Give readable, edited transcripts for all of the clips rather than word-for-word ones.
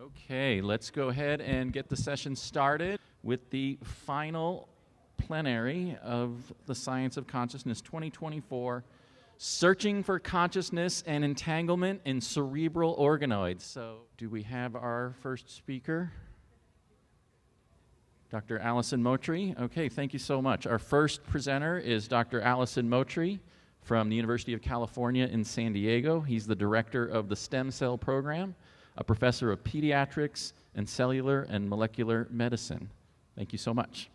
Okay, let's go ahead and get the session started with the final plenary of the Science of Consciousness 2024, Searching for Consciousness and Entanglement in Cerebral Organoids. So do we have our first speaker? Dr. ALYSSON MUOTRI. Okay, thank you so much. Our first presenter is Dr. ALYSSON MUOTRI from the University of California in San Diego. He's the director of the Stem Cell Program, a professor of pediatrics and cellular and molecular medicine. Thank you so much.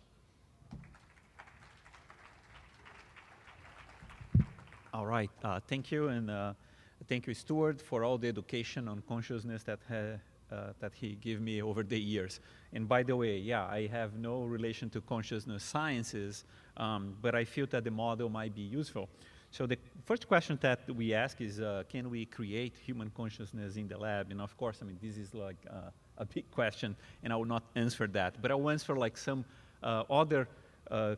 All right, thank you, and thank you, Stuart, for all the education on consciousness that he gave me over the years. And by the way, yeah, I have no relation to consciousness sciences, but I feel that the model might be useful. So the first question that we ask is, can we create human consciousness in the lab? And of course, I mean, this is like a big question, and I will not answer that. But I will answer like some other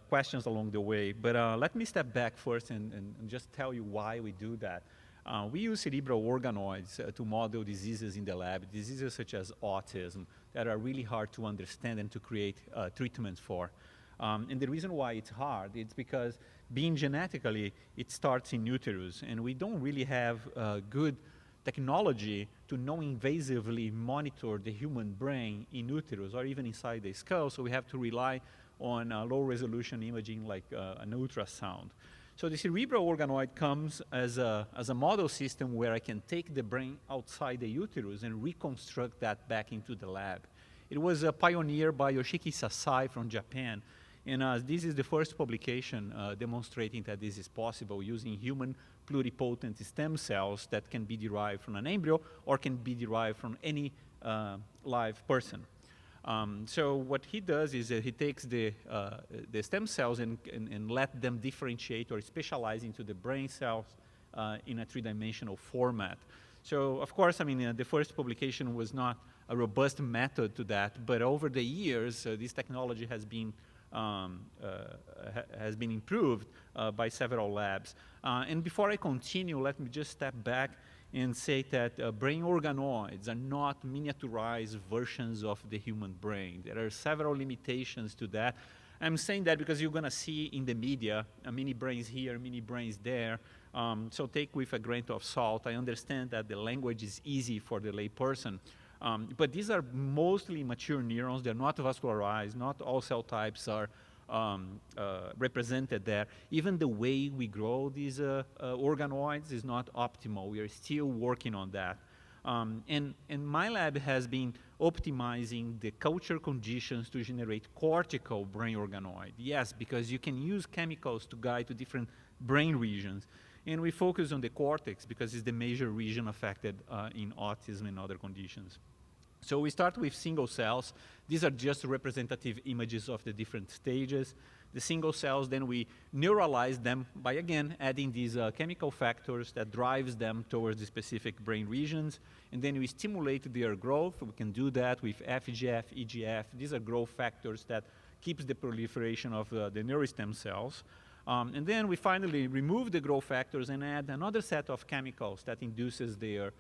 questions along the way. But let me step back first and just tell you why we do that. We use cerebral organoids to model diseases in the lab, diseases such as autism that are really hard to understand and to create treatments for. And the reason why it's hard, it's because being genetically, it starts in uterus, and we don't really have good technology to non-invasively monitor the human brain in uterus or even inside the skull, so we have to rely on low-resolution imaging like an ultrasound. So the cerebral organoid comes as a model system where I can take the brain outside the uterus and reconstruct that back into the lab. It was pioneered by Yoshiki Sasai from Japan, and this is the first publication demonstrating that this is possible using human pluripotent stem cells that can be derived from an embryo or can be derived from any live person. So what he does is he takes the stem cells and let them differentiate or specialize into the brain cells in a three-dimensional format. So of course, I mean, the first publication was not a robust method to that, but over the years, this technology has been improved by several labs. And before I continue, let me just step back and say that brain organoids are not miniaturized versions of the human brain. There are several limitations to that. I'm saying that because you're going to see in the media mini brains here, mini brains there. So take with a grain of salt. I understand that the language is easy for the layperson. But these are mostly mature neurons. They're not vascularized. Not all cell types are represented there. Even the way we grow these organoids is not optimal. We are still working on that. And my lab has been optimizing the culture conditions to generate cortical brain organoid. Yes, because you can use chemicals to guide to different brain regions. And we focus on the cortex because it's the major region affected in autism and other conditions. So we start with single cells. These are just representative images of the different stages. The single cells, then we neuralize them by, again, adding these chemical factors that drives them towards the specific brain regions. And then we stimulate their growth. We can do that with FGF, EGF. These are growth factors that keeps the proliferation of the neurostem cells. And then we finally remove the growth factors and add another set of chemicals that induces their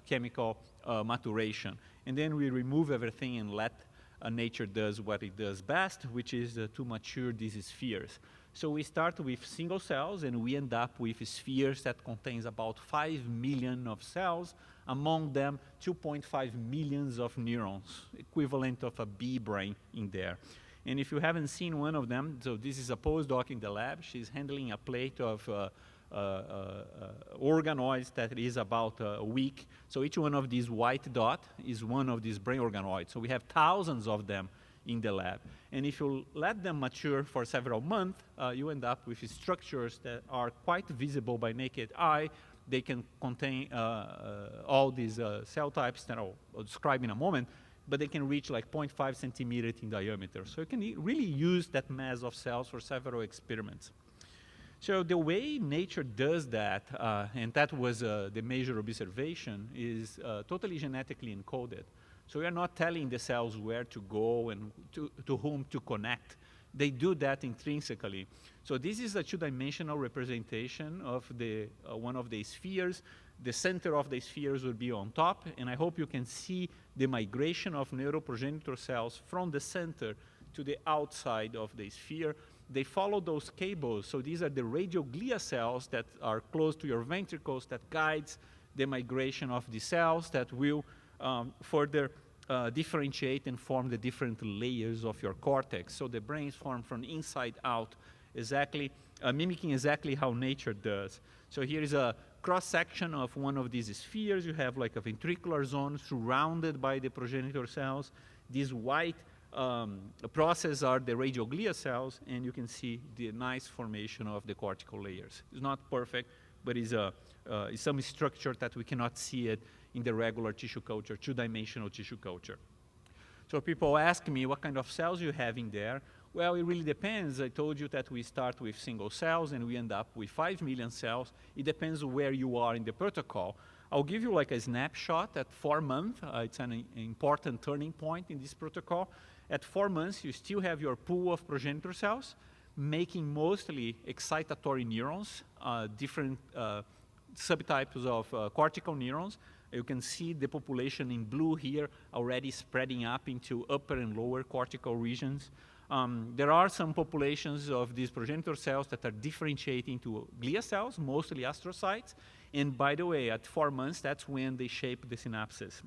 chemical maturation. And then we remove everything and let nature does what it does best, which is to mature these spheres. So we start with single cells, and we end up with spheres that contains about 5 million of cells, among them 2.5 millions of neurons, equivalent of a bee brain in there. And if you haven't seen one of them, so this is a postdoc in the lab. She's handling a plate of organoids that is about a week. So each one of these white dot is one of these brain organoids. So we have thousands of them in the lab. And if you let them mature for several months, you end up with structures that are quite visible by naked eye. They can contain all these cell types that I'll describe in a moment, but they can reach like 0.5 centimeters in diameter. So you can really use that mass of cells for several experiments. So the way nature does that, and that was the major observation, is totally genetically encoded. So we are not telling the cells where to go and to whom to connect. They do that intrinsically. So this is a two-dimensional representation of the one of the spheres. The center of the spheres would be on top, and I hope you can see the migration of neuroprogenitor cells from the center to the outside of the sphere. They follow those cables, so these are the radioglia cells that are close to your ventricles that guides the migration of the cells that will further differentiate and form the different layers of your cortex. So the brain is formed from inside out, exactly mimicking exactly how nature does. So here is a cross-section of one of these spheres. You have like a ventricular zone surrounded by the progenitor cells. These white processes are the radioglia cells, and you can see the nice formation of the cortical layers. It's not perfect, but it's some structure that we cannot see it in the regular tissue culture, two-dimensional tissue culture. So people ask me, what kind of cells you have in there? Well, it really depends. I told you that we start with single cells and we end up with 5 million cells. It depends where you are in the protocol. I'll give you like a snapshot at 4 months. It's an important turning point in this protocol. At 4 months, you still have your pool of progenitor cells, making mostly excitatory neurons, different subtypes of cortical neurons. You can see the population in blue here already spreading up into upper and lower cortical regions. There are some populations of these progenitor cells that are differentiating to glia cells, mostly astrocytes. And by the way, at 4 months, that's when they shape the synapses.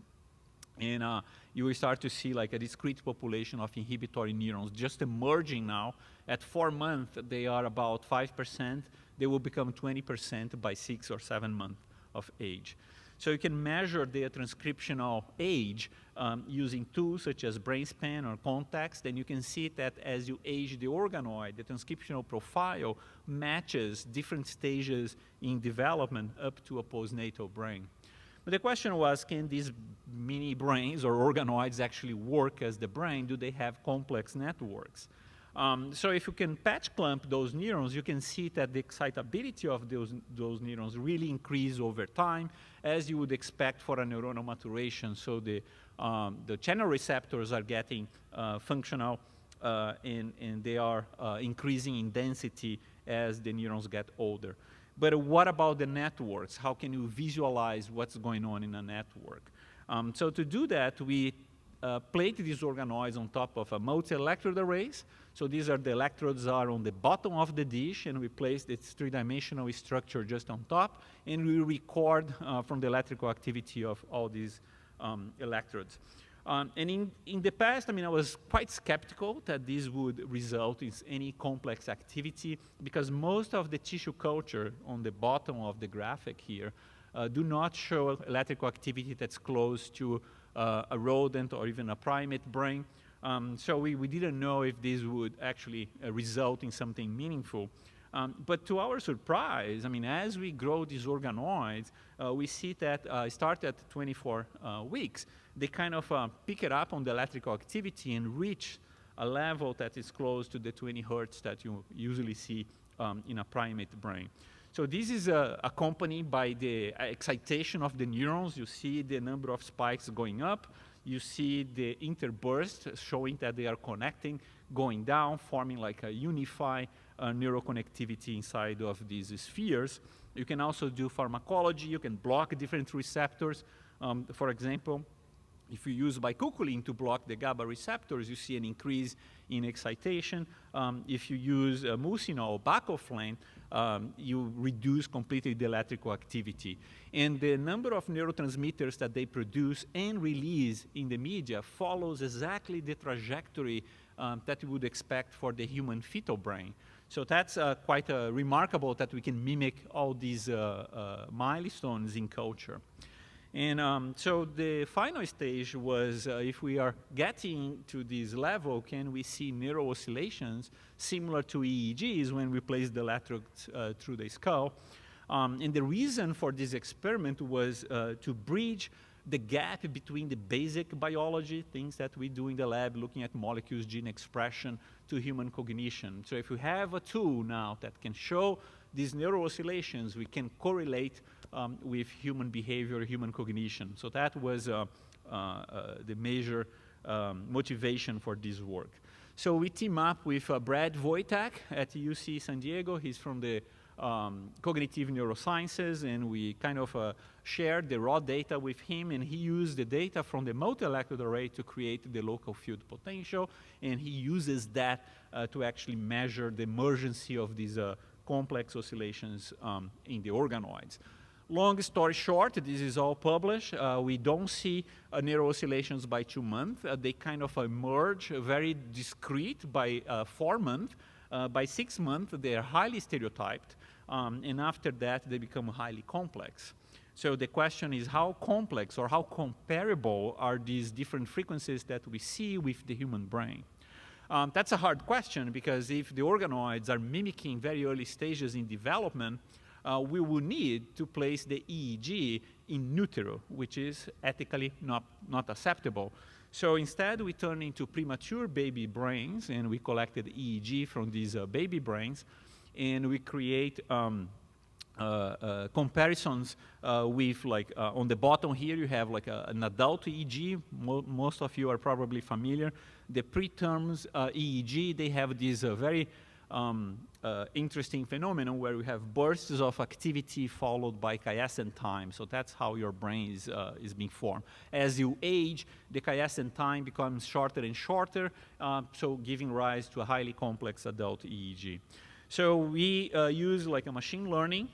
And you will start to see like a discrete population of inhibitory neurons just emerging now. At 4 months, they are about 5%. They will become 20% by 6 or 7 months of age. So you can measure their transcriptional age using tools such as BrainSpan or context, and you can see that as you age the organoid, the transcriptional profile matches different stages in development up to a postnatal brain. But the question was, can these mini brains or organoids actually work as the brain? Do they have complex networks? So if you can patch clamp those neurons, you can see that the excitability of those neurons really increase over time, as you would expect for a neuronal maturation. So the channel receptors are getting functional, and they are increasing in density as the neurons get older. But what about the networks? How can you visualize what's going on in a network? So to do that, we plate these organoids on top of a multi-electrode arrays. So these are the electrodes are on the bottom of the dish, and we place this three-dimensional structure just on top, and we record from the electrical activity of all these electrodes. And in the past, I mean, I was quite skeptical that this would result in any complex activity, because most of the tissue culture on the bottom of the graphic here do not show electrical activity that's close to a rodent or even a primate brain. So we didn't know if this would actually result in something meaningful. But to our surprise, I mean, as we grow these organoids, we see that start at 24 weeks, they kind of pick it up on the electrical activity and reach a level that is close to the 20 hertz that you usually see in a primate brain. So this is accompanied by the excitation of the neurons. You see the number of spikes going up. You see the interburst showing that they are connecting, going down, forming like a unified neuroconnectivity inside of these spheres. You can also do pharmacology. You can block different receptors. For example, if you use bicuculline to block the GABA receptors, you see an increase in excitation. If you use mucinol, baclofen, you reduce completely the electrical activity. And the number of neurotransmitters that they produce and release in the media follows exactly the trajectory that you would expect for the human fetal brain. So that's quite remarkable that we can mimic all these milestones in culture. And so the final stage was, if we are getting to this level, can we see neural oscillations similar to EEGs when we place the electrodes through the skull? And the reason for this experiment was to bridge the gap between the basic biology, things that we do in the lab, looking at molecules, gene expression, to human cognition. So if we have a tool now that can show these neural oscillations, we can correlate with human behavior, human cognition. So that was the major motivation for this work. So we team up with Brad Wojtak at UC San Diego. He's from the cognitive neurosciences, and we kind of shared the raw data with him, and he used the data from the multi-electrode array to create the local field potential, and he uses that to actually measure the emergency of these complex oscillations in the organoids. Long story short, this is all published. We don't see neuro oscillations by 2 months. They kind of emerge very discrete by 4 months. By 6 months, they are highly stereotyped. And after that, they become highly complex. So the question is how complex or how comparable are these different frequencies that we see with the human brain? That's a hard question, because if the organoids are mimicking very early stages in development, we will need to place the EEG in utero, which is ethically not acceptable. So instead, we turn into premature baby brains, and we collected EEG from these baby brains, and we create comparisons with, like, on the bottom here, you have like an adult EEG. Most of you are probably familiar. The preterms EEG, they have this very interesting phenomenon where we have bursts of activity followed by quiescent time. So that's how your brain is being formed. As you age, the quiescent time becomes shorter and shorter, so giving rise to a highly complex adult EEG. So we use like a machine learning.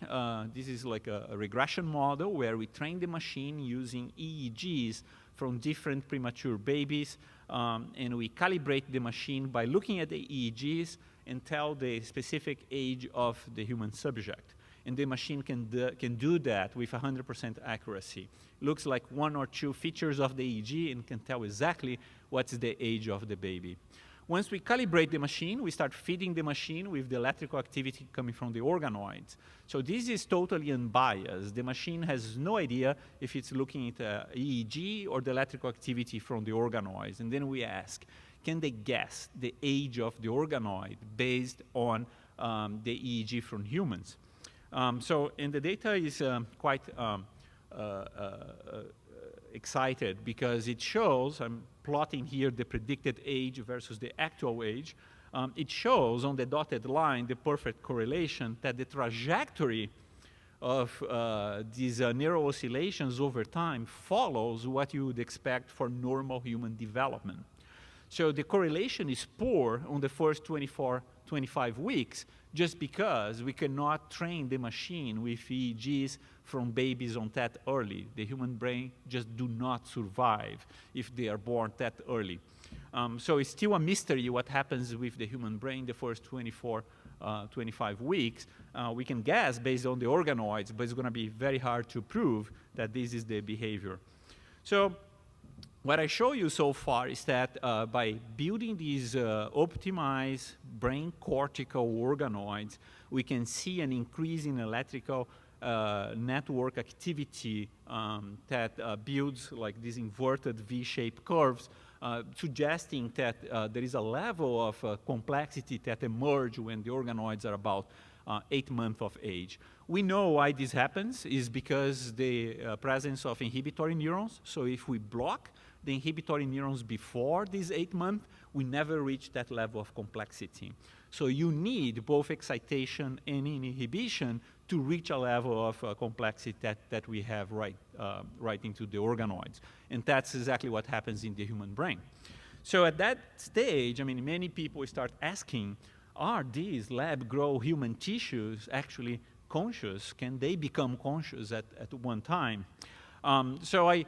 This is like a regression model where we train the machine using EEGs from different premature babies, and we calibrate the machine by looking at the EEGs and tell the specific age of the human subject. And the machine can do that with 100% accuracy. Looks like 1 or 2 features of the EEG and can tell exactly what's the age of the baby. Once we calibrate the machine, we start feeding the machine with the electrical activity coming from the organoids. So this is totally unbiased. The machine has no idea if it's looking at EEG or the electrical activity from the organoids. And then we ask, can they guess the age of the organoid based on the EEG from humans? And the data is quite excited, because it shows, I'm plotting here the predicted age versus the actual age. It shows on the dotted line the perfect correlation that the trajectory of these neural oscillations over time follows what you would expect for normal human development. So the correlation is poor on the first 24, 25 weeks, just because we cannot train the machine with EEGs from babies on that early. The human brain just do not survive if they are born that early. So it's still a mystery what happens with the human brain the first 24, 25 weeks. We can guess based on the organoids, but it's going to be very hard to prove that this is the behavior. So what I show you so far is that by building these optimized brain cortical organoids, we can see an increase in electrical network activity that builds like these inverted V-shaped curves, suggesting that there is a level of complexity that emerge when the organoids are about 8 months of age. We know why this happens is because the presence of inhibitory neurons. So if we block the inhibitory neurons before these 8 months, we never reach that level of complexity. So you need both excitation and inhibition to reach a level of complexity that we have right into the organoids. And that's exactly what happens in the human brain. So at that stage, I mean, many people start asking, are these lab-grown human tissues actually conscious? Can they become conscious at one time? So I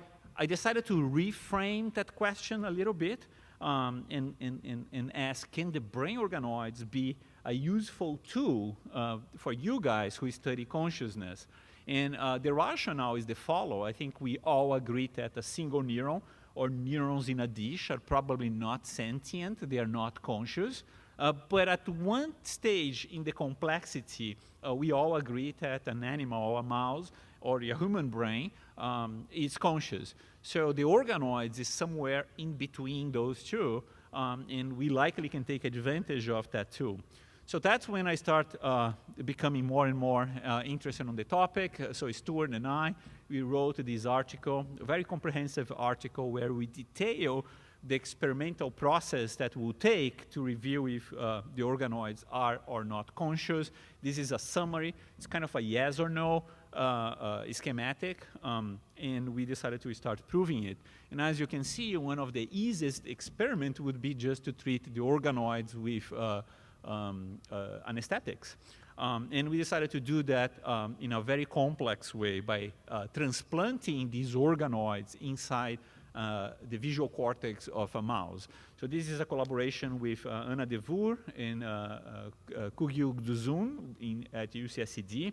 decided to reframe that question a little bit and ask, can the brain organoids be a useful tool for you guys who study consciousness? And the rationale is the following. I think we all agree that a single neuron or neurons in a dish are probably not sentient. They are not conscious. But at one stage in the complexity, we all agree that an animal, a mouse, or a human brain is conscious. So the organoids is somewhere in between those two, and we likely can take advantage of that too. So that's when I start becoming more and more interested on the topic. So Stuart and we wrote this article, a very comprehensive article where we detail the experimental process that we'll take to review if the organoids are or not conscious. This is a summary. It's kind of a yes or no schematic, and we decided to start proving it. And as you can see, one of the easiest experiments would be just to treat the organoids with anesthetics. And we decided to do that in a very complex way by transplanting these organoids inside the visual cortex of a mouse. So this is a collaboration with Anna Devur and Kugil Gduzun at UCSD.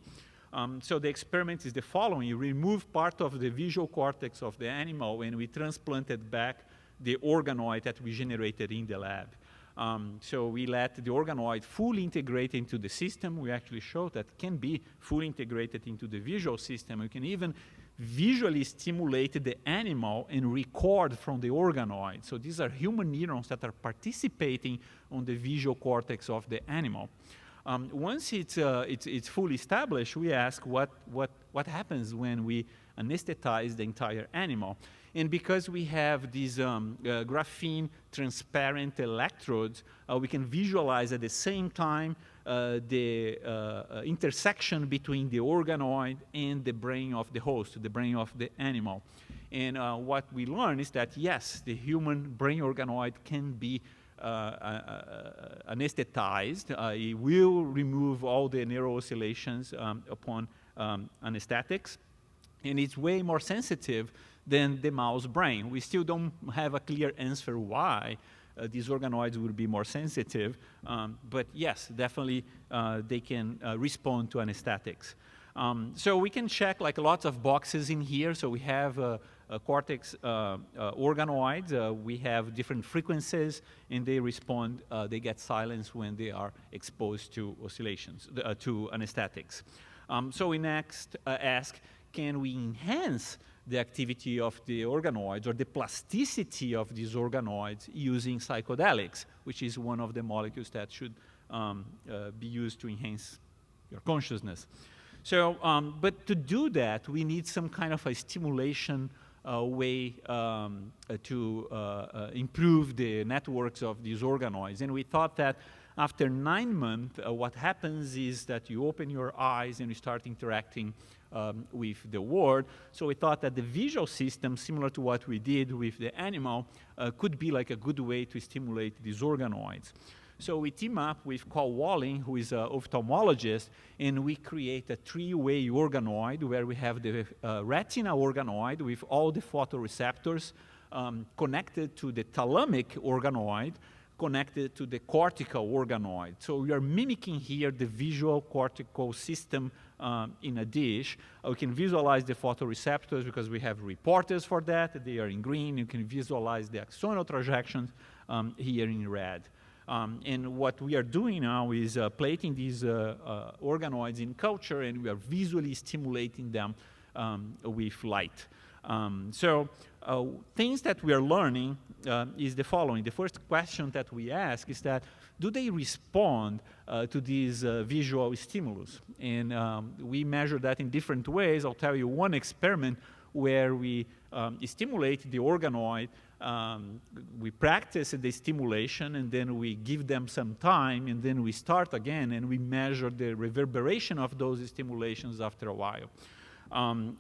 So the experiment is the following. You remove part of the visual cortex of the animal, and we transplanted back the organoid that we generated in the lab. So we let the organoid fully integrate into the system. We actually showed that can be fully integrated into the visual system. We can even visually stimulate the animal and record from the organoid. So these are human neurons that are participating on the visual cortex of the animal. Once it's fully established, we ask what happens when we anesthetize the entire animal. And because we have these graphene transparent electrodes, we can visualize at the same time the intersection between the organoid and the brain of the host, the brain of the animal. And what we learn is that, yes, the human brain organoid can be anesthetized. It will remove all the neural oscillations upon anesthetics. And it's way more sensitive than the mouse brain. We still don't have a clear answer why these organoids would be more sensitive. But yes, definitely they can respond to anesthetics. So we can check like lots of boxes in here. So we have cortex organoids. We have different frequencies, and they respond. They get silence when they are exposed to oscillations, to anesthetics. So we next ask, can we enhance the activity of the organoids or the plasticity of these organoids using psychedelics, which is one of the molecules that should be used to enhance your consciousness. So, but to do that, we need some kind of a stimulation way to improve the networks of these organoids. And we thought that after 9 months, what happens is that you open your eyes and you start interacting with the world. So we thought that the visual system, similar to what we did with the animal, could be like a good way to stimulate these organoids. So we team up with Carl Walling, who is an ophthalmologist, and we create a three-way organoid where we have the retina organoid with all the photoreceptors connected to the thalamic organoid, connected to the cortical organoid. So we are mimicking here the visual cortical system in a dish. We can visualize the photoreceptors because we have reporters for that. They are in green. You can visualize the axonal trajections here in red. And what we are doing now is plating these organoids in culture, and we are visually stimulating them with light. Things that we are learning is the following. The first question that we ask is that, do they respond to these visual stimulus? And we measure that in different ways. I'll tell you one experiment where we stimulate the organoid. We practice the stimulation, and then we give them some time, and then we start again, and we measure the reverberation of those stimulations after a while.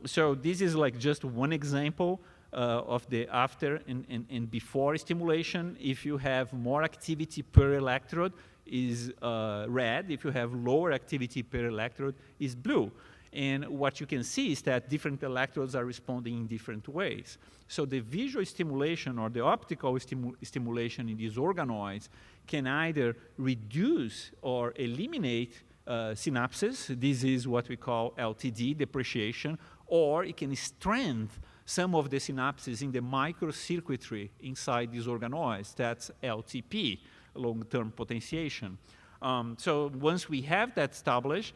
So this is like just one example of the after and before stimulation. If you have more activity per electrode, is red. If you have lower activity per electrode, is blue. And what you can see is that different electrodes are responding in different ways. So the visual stimulation or the optical stimulation in these organoids can either reduce or eliminate synapses. This is what we call LTD, depreciation, or it can strengthen some of the synapses in the microcircuitry inside these organoids. That's LTP, long-term potentiation. So once we have that established,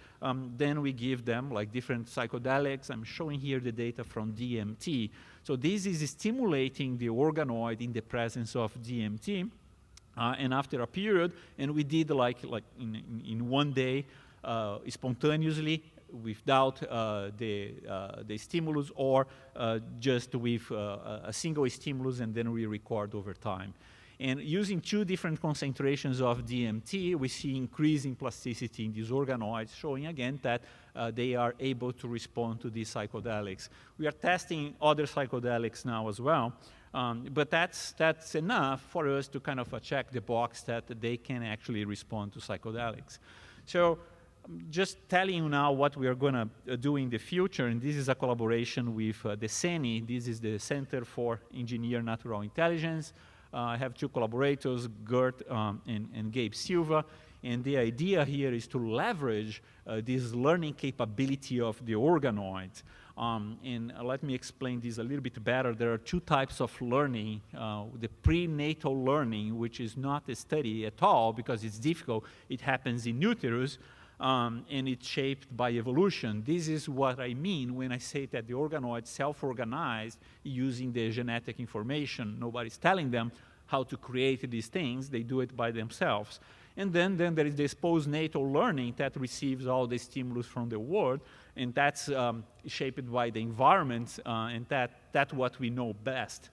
then we give them like different psychedelics. I'm showing here the data from DMT. So this is stimulating the organoid in the presence of DMT. And after a period, and we did like in one day, spontaneously, without the stimulus, or just with a single stimulus, and then we record over time. And using 2 different concentrations of DMT, we see increasing plasticity in these organoids, showing again that they are able to respond to these psychedelics. We are testing other psychedelics now as well, but that's enough for us to kind of check the box that they can actually respond to psychedelics. So just telling you now what we are going to do in the future, and this is a collaboration with the CENI. This is the Center for Engineered Natural Intelligence. I have 2 collaborators, Gert and Gabe Silva, and the idea here is to leverage this learning capability of the organoids. And let me explain this a little bit better. There are 2 types of learning. The prenatal learning, which is not a study at all because it's difficult. It happens in uterus, and it's shaped by evolution. This is what I mean when I say that the organoids self-organize using the genetic information. Nobody's telling them how to create these things. They do it by themselves. And then there is this postnatal learning that receives all the stimulus from the world, and that's shaped by the environment, and that's what we know best.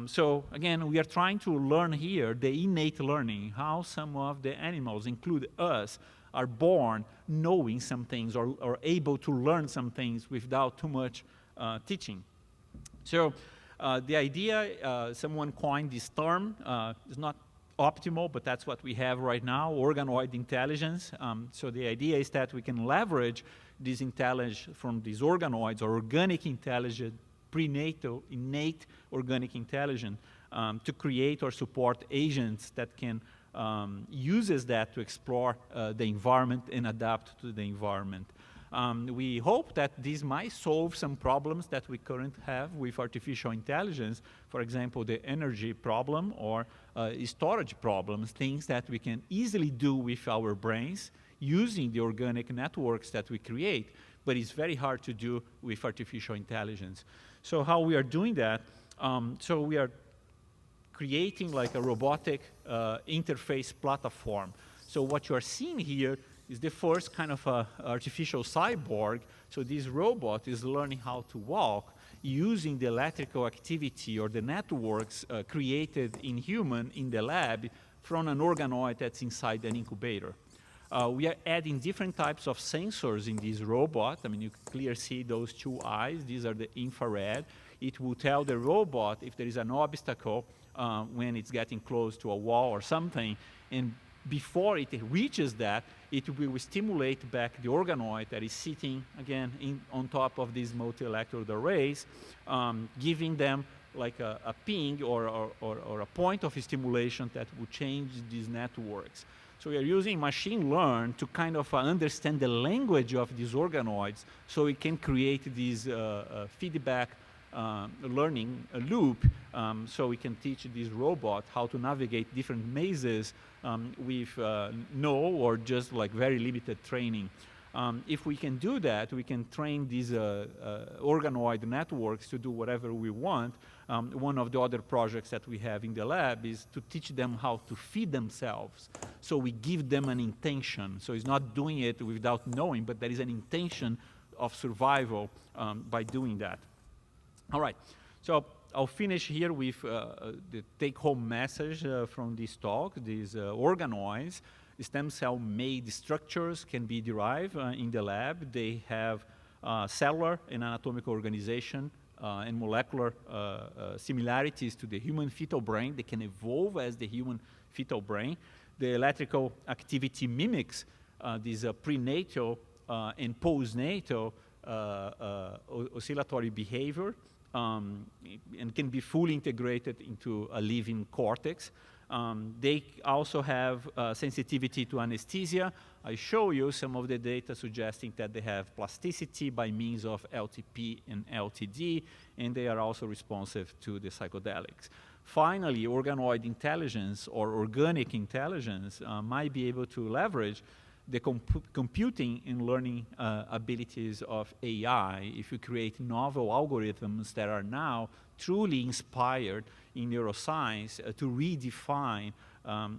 So again, we are trying to learn here the innate learning, how some of the animals, include us, are born knowing some things or able to learn some things without too much teaching. So the idea, someone coined this term, is not optimal, but that's what we have right now, organoid intelligence. So the idea is that we can leverage this intelligence from these organoids, or organic intelligence, prenatal, innate organic intelligence, to create or support agents that can uses that to explore the environment and adapt to the environment. We hope that this might solve some problems that we currently have with artificial intelligence, for example, the energy problem or storage problems, things that we can easily do with our brains using the organic networks that we create, but it's very hard to do with artificial intelligence. So how we are doing that, so we are creating like a robotic interface platform. So what you are seeing here is the first kind of artificial cyborg. So this robot is learning how to walk using the electrical activity or the networks created in human in the lab from an organoid that's inside an incubator. We are adding different types of sensors in this robot. I mean, you can clearly see those 2 eyes. These are the infrared. It will tell the robot if there is an obstacle when it's getting close to a wall or something, and before it reaches that, it will stimulate back the organoid that is sitting, again, on top of these multi-electrode arrays, giving them like a ping or a point of stimulation that will change these networks. So we are using machine learn to kind of understand the language of these organoids so we can create this feedback learning loop, so we can teach this robot how to navigate different mazes with no or just like very limited training. If we can do that, we can train these organoid networks to do whatever we want. One of the other projects that we have in the lab is to teach them how to feed themselves. So we give them an intention. So it's not doing it without knowing, but there is an intention of survival by doing that. All right, so I'll finish here with the take-home message from this talk. These organoids, stem cell-made structures can be derived in the lab. They have cellular and anatomical organization and molecular similarities to the human fetal brain. They can evolve as the human fetal brain. The electrical activity mimics this prenatal and postnatal oscillatory behavior, and can be fully integrated into a living cortex. They also have sensitivity to anesthesia. I show you some of the data suggesting that they have plasticity by means of LTP and LTD, and they are also responsive to the psychedelics. Finally, organoid intelligence or organic intelligence might be able to leverage the computing and learning abilities of AI if you create novel algorithms that are now truly inspired in neuroscience to redefine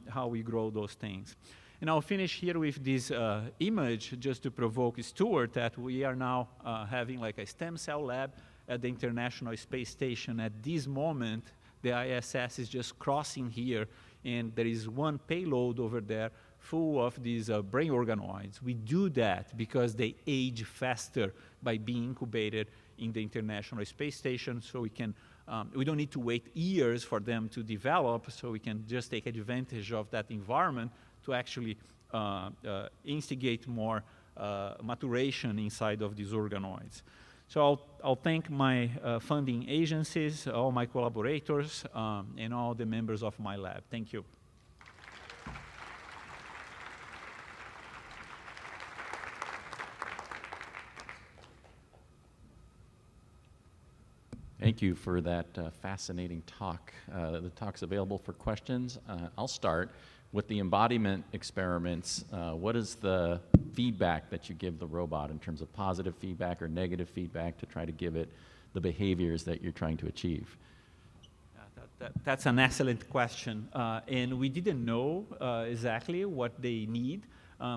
how we grow those things. And I'll finish here with this image just to provoke Stuart that we are now having like a stem cell lab at the International Space Station. At this moment, the ISS is just crossing here, and there is one payload over there full of these brain organoids. We do that because they age faster by being incubated in the International Space Station, so we don't need to wait years for them to develop, so we can just take advantage of that environment to actually instigate more maturation inside of these organoids. So I'll thank my funding agencies, all my collaborators, and all the members of my lab. Thank you. Thank you for that fascinating talk. The talk's available for questions. I'll start with the embodiment experiments. What is the feedback that you give the robot in terms of positive feedback or negative feedback to try to give it the behaviors that you're trying to achieve? That's an excellent question. And we didn't know exactly what they need.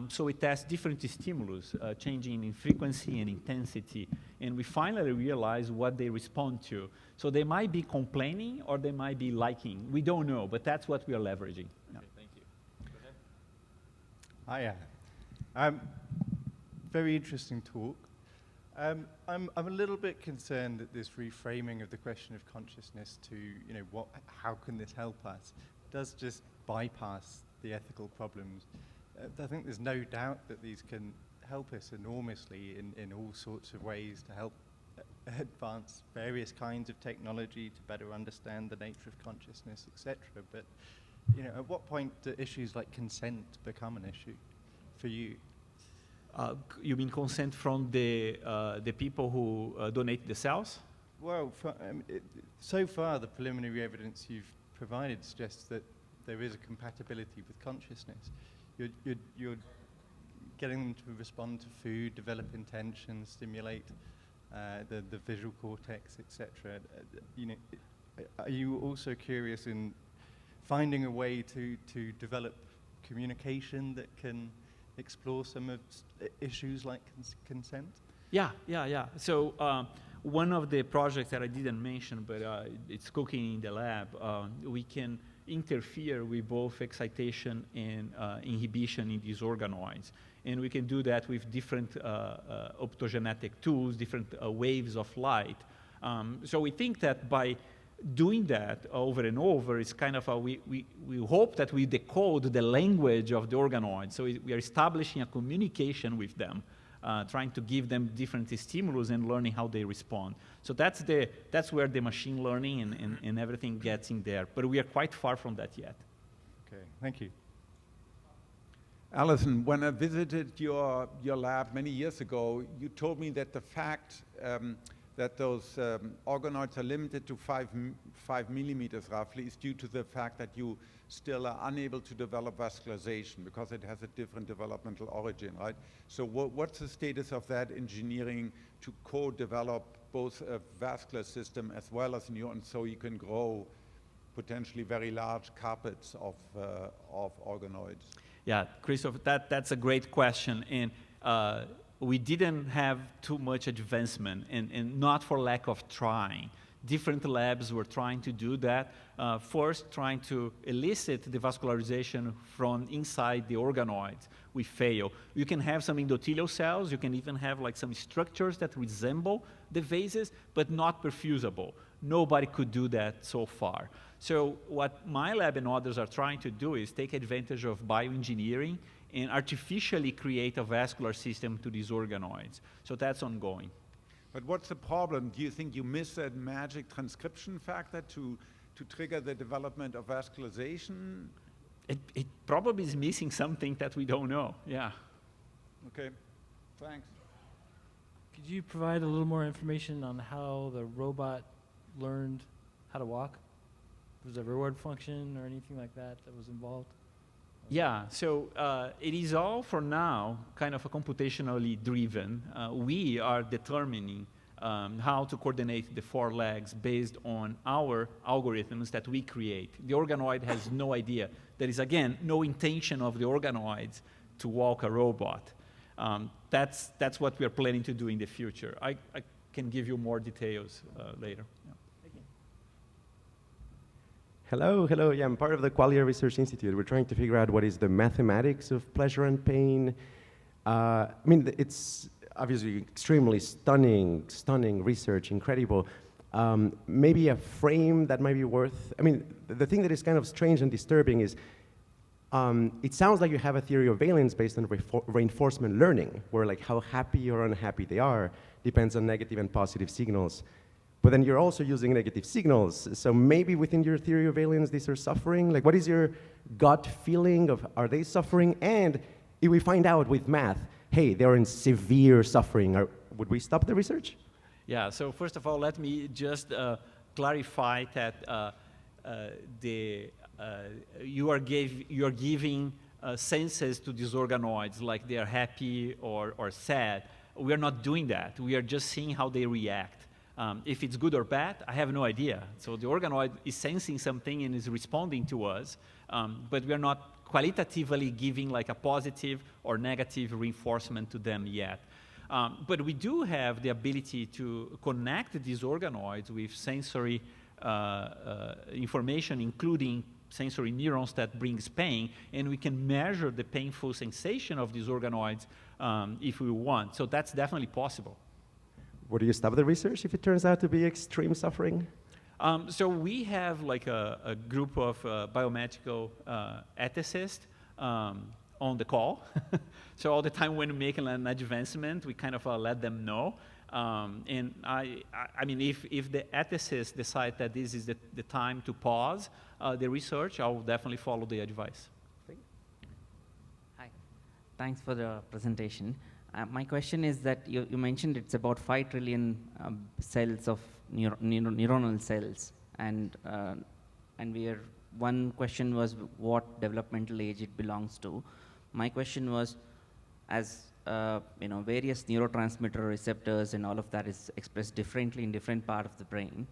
So we test different stimulus, changing in frequency and intensity, and we finally realize what they respond to. So they might be complaining or they might be liking. We don't know, but that's what we are leveraging. Okay, thank you. Go ahead. Hiya. Very interesting talk. I'm a little bit concerned that this reframing of the question of consciousness to, how can this help us, does just bypass the ethical problems. I think there's no doubt that these can help us enormously in all sorts of ways to help advance various kinds of technology to better understand the nature of consciousness, etc. But, at what point do issues like consent become an issue for you? You mean consent from the people who donate the cells? Well, so far the preliminary evidence you've provided suggests that there is a compatibility with consciousness. You're getting them to respond to food, develop intention, stimulate the visual cortex, etc. Are you also curious in finding a way to develop communication that can explore some of issues like consent? Yeah. So one of the projects that I didn't mention, but it's cooking in the lab, we can interfere with both excitation and inhibition in these organoids. And we can do that with different optogenetic tools, different waves of light. So we think that by doing that over and over, it's kind of we hope that we decode the language of the organoids. So we are establishing a communication with them, trying to give them different stimulus and learning how they respond. So that's where the machine learning and everything gets in there. But we are quite far from that yet. Okay, thank you. ALYSSON, when I visited your lab many years ago, you told me that the fact that those organoids are limited to 5 millimeters roughly is due to the fact that you still are unable to develop vascularization because it has a different developmental origin, right? So what's the status of that engineering to co-develop both a vascular system as well as neurons so you can grow potentially very large carpets of organoids? Yeah, Christopher, that's a great question. And we didn't have too much advancement, and not for lack of trying. Different labs were trying to do that. First, trying to elicit the vascularization from inside the organoids. We fail. You can have some endothelial cells. You can even have like some structures that resemble the vases, but not perfusable. Nobody could do that so far. So what my lab and others are trying to do is take advantage of bioengineering and artificially create a vascular system to these organoids. So that's ongoing. But what's the problem? Do you think you miss that magic transcription factor to trigger the development of vascularization? It probably is missing something that we don't know, yeah. Okay, thanks. Could you provide a little more information on how the robot learned how to walk? Was there a reward function or anything like that was involved? Yeah, so it is all for now kind of a computationally driven. We are determining how to coordinate the 4 legs based on our algorithms that we create. The organoid has no idea. There is, again, no intention of the organoids to walk a robot. That's what we are planning to do in the future. I can give you more details later. Yeah. Hello. Yeah, I'm part of the Qualia Research Institute. We're trying to figure out what is the mathematics of pleasure and pain. I mean, it's obviously extremely stunning research, incredible. Maybe a frame that might be worth, I mean, the thing that is kind of strange and disturbing is it sounds like you have a theory of valence based on reinforcement learning, where like how happy or unhappy they are depends on negative and positive signals. But then you're also using negative signals. So maybe within your theory of valence, these are suffering. Like, what is your gut feeling of, are they suffering? And if we find out with math, hey, they're in severe suffering, would we stop the research? Yeah, so first of all, let me just clarify that you are giving senses to these organoids, like they are happy or sad. We are not doing that. We are just seeing how they react. If it's good or bad, I have no idea. So the organoid is sensing something and is responding to us, but we are not qualitatively giving like a positive or negative reinforcement to them yet. But we do have the ability to connect these organoids with sensory information, including sensory neurons that brings pain, and we can measure the painful sensation of these organoids if we want. So that's definitely possible. Would you stop the research if it turns out to be extreme suffering? So we have like a group of biomedical ethicists on the call. So all the time when we make an advancement, we kind of let them know. And I mean, if the ethicists decide that this is the time to pause the research, I will definitely follow the advice. Hi, thanks for the presentation. My question is that you mentioned it's about 5 trillion cells of neuronal cells, and one question was what developmental age it belongs to. My question was, as various neurotransmitter receptors and all of that is expressed differently in different part of the brain,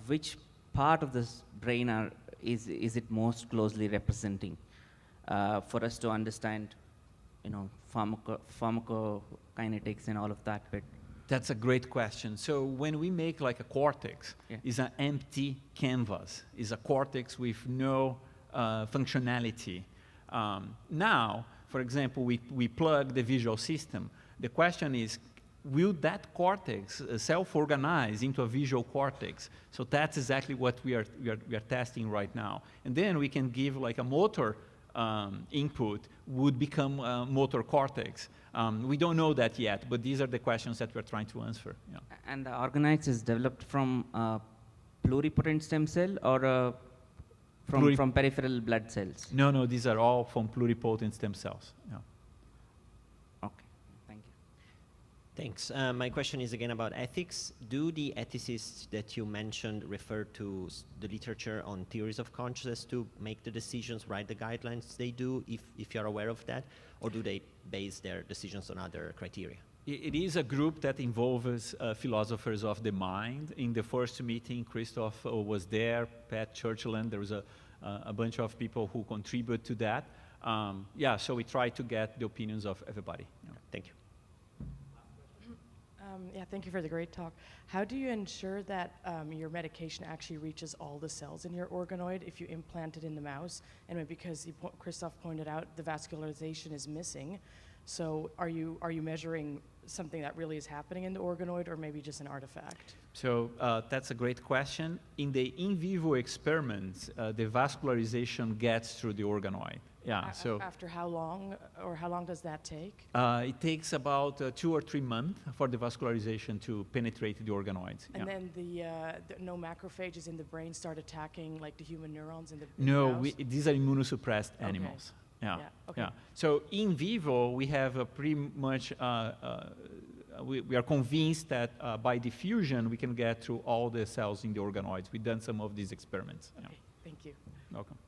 which part of this brain is it most closely representing for us to understand, pharmacokinetics and all of that bit? That's a great question. So when we make like a cortex, it's an empty canvas. It's a cortex with no functionality. Now, for example, we plug the visual system. The question is, will that cortex self-organize into a visual cortex? So that's exactly what we are testing right now. And then we can give like a motor input would become motor cortex. We don't know that yet, but these are the questions that we're trying to answer. Yeah. And the organoids is developed from pluripotent stem cell or from peripheral blood cells? No, these are all from pluripotent stem cells. Yeah. Okay, thank you. Thanks. My question is again about ethics. Do the ethicists that you mentioned refer to the literature on theories of consciousness to make the decisions, write the guidelines they do, if you're aware of that? Or do they base their decisions on other criteria? It is a group that involves philosophers of the mind. In the first meeting, Christoph was there, Pat Churchland, there was a bunch of people who contribute to that. Yeah, so we try to get the opinions of everybody. Yeah. Thank you. Yeah, thank you for the great talk. How do you ensure that your medication actually reaches all the cells in your organoid if you implant it in the mouse? And because Christoph pointed out the vascularization is missing, so are you measuring something that really is happening in the organoid, or maybe just an artifact? So that's a great question. In the in vivo experiments, the vascularization gets through the organoid. Yeah. So after how long, or how long does that take? It takes about 2 or 3 months for the vascularization to penetrate the organoids. And yeah. then the no macrophages in the brain start attacking like the human neurons in the No, mouse? these are immunosuppressed animals. Yeah. Okay. Yeah. So in vivo, we have a pretty much, we are convinced that by diffusion, we can get through all the cells in the organoids. We've done some of these experiments. Okay, Yeah. thank you. Welcome.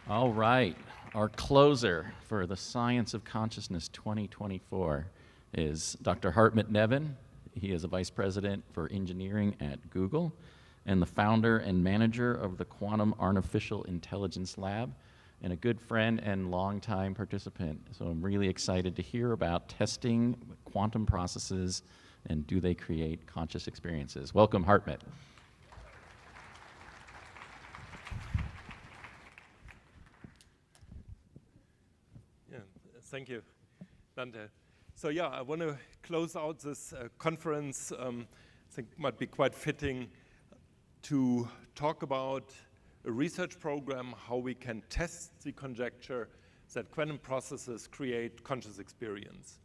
All right. Our closer for the Science of Consciousness 2024 is Dr. HARMUT NEVEN. He is a vice president for engineering at Google and the founder and manager of the Quantum Artificial Intelligence Lab, and a good friend and longtime participant. So I'm really excited to hear about testing quantum processes and do they create conscious experiences. Welcome, HARMUT. Yeah, thank you, Dante. So yeah, I want to close out this conference. I think it might be quite fitting to talk about a research program, how we can test the conjecture that quantum processes create conscious experience.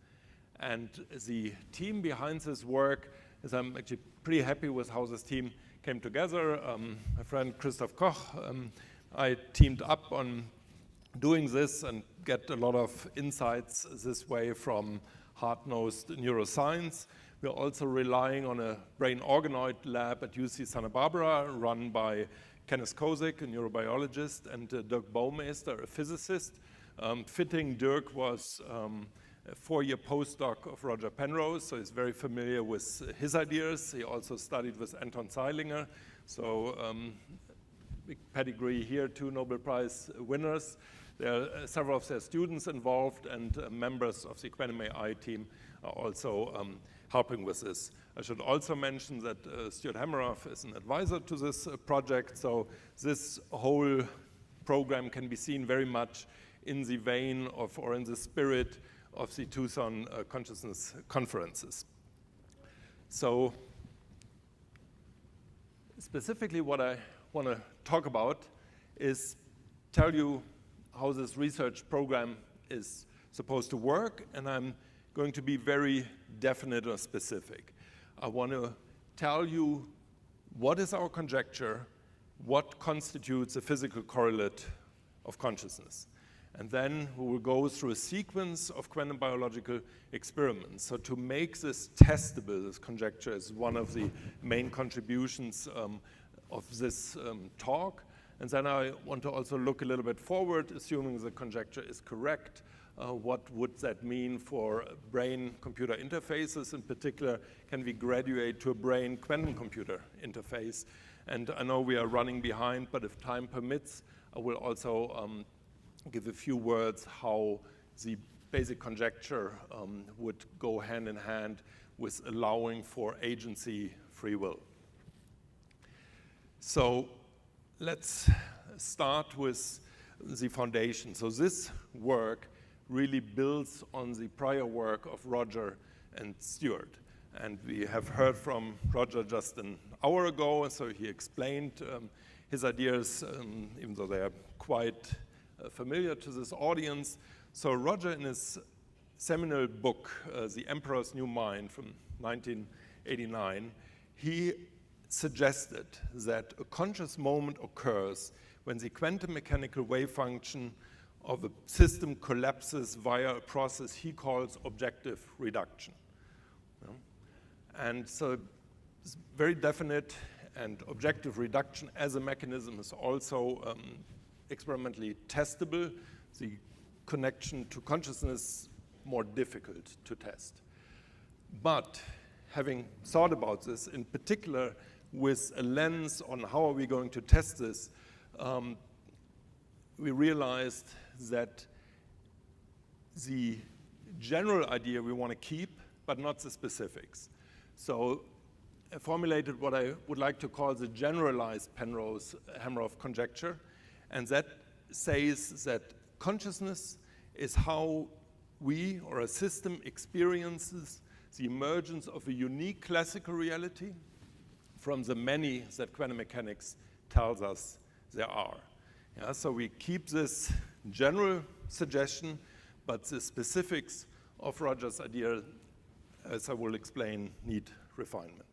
And the team behind this work is, I'm actually pretty happy with how this team came together. My friend Christoph Koch, I teamed up on doing this and get a lot of insights this way from hard-nosed neuroscience. We're also relying on a brain organoid lab at UC Santa Barbara run by Kenneth Kozik, a neurobiologist, and Dirk Baumeister, a physicist. Fitting, Dirk was a 4-year postdoc of Roger Penrose, so he's very familiar with his ideas. He also studied with Anton Zeilinger, so big pedigree here, 2 Nobel Prize winners. There are several of their students involved, and members of the Quantum AI team are also helping with this. I should also mention that Stuart Hameroff is an advisor to this project, so this whole program can be seen very much in the vein of, or in the spirit of the Tucson Consciousness Conferences. So specifically what I want to talk about is tell you how this research program is supposed to work, and I'm going to be very definite or specific. I want to tell you what is our conjecture, what constitutes a physical correlate of consciousness. And then we will go through a sequence of quantum biological experiments. So to make this testable, this conjecture is one of the main contributions of this talk. And then I want to also look a little bit forward, assuming the conjecture is correct. What would that mean for brain-computer interfaces? In particular, can we graduate to a brain-quantum-computer interface? And I know we are running behind, but if time permits, I will also give a few words how the basic conjecture would go hand in hand with allowing for agency free will. So let's start with the foundation. So this work really builds on the prior work of Roger and Stuart. And we have heard from Roger just an hour ago, and so he explained his ideas, even though they are quite familiar to this audience. So Roger, in his seminal book, The Emperor's New Mind from 1989, he suggested that a conscious moment occurs when the quantum mechanical wave function of a system collapses via a process he calls objective reduction. And so it's very definite, and objective reduction as a mechanism is also experimentally testable. The connection to consciousness more difficult to test. But having thought about this, in particular with a lens on how are we going to test this, we realized that the general idea we want to keep, but not the specifics. So I formulated what I would like to call the generalized Penrose-Hameroff conjecture, and that says that consciousness is how we or a system experiences the emergence of a unique classical reality from the many that quantum mechanics tells us there are. Yeah, so we keep this general suggestion, but the specifics of Roger's idea, as I will explain, need refinement.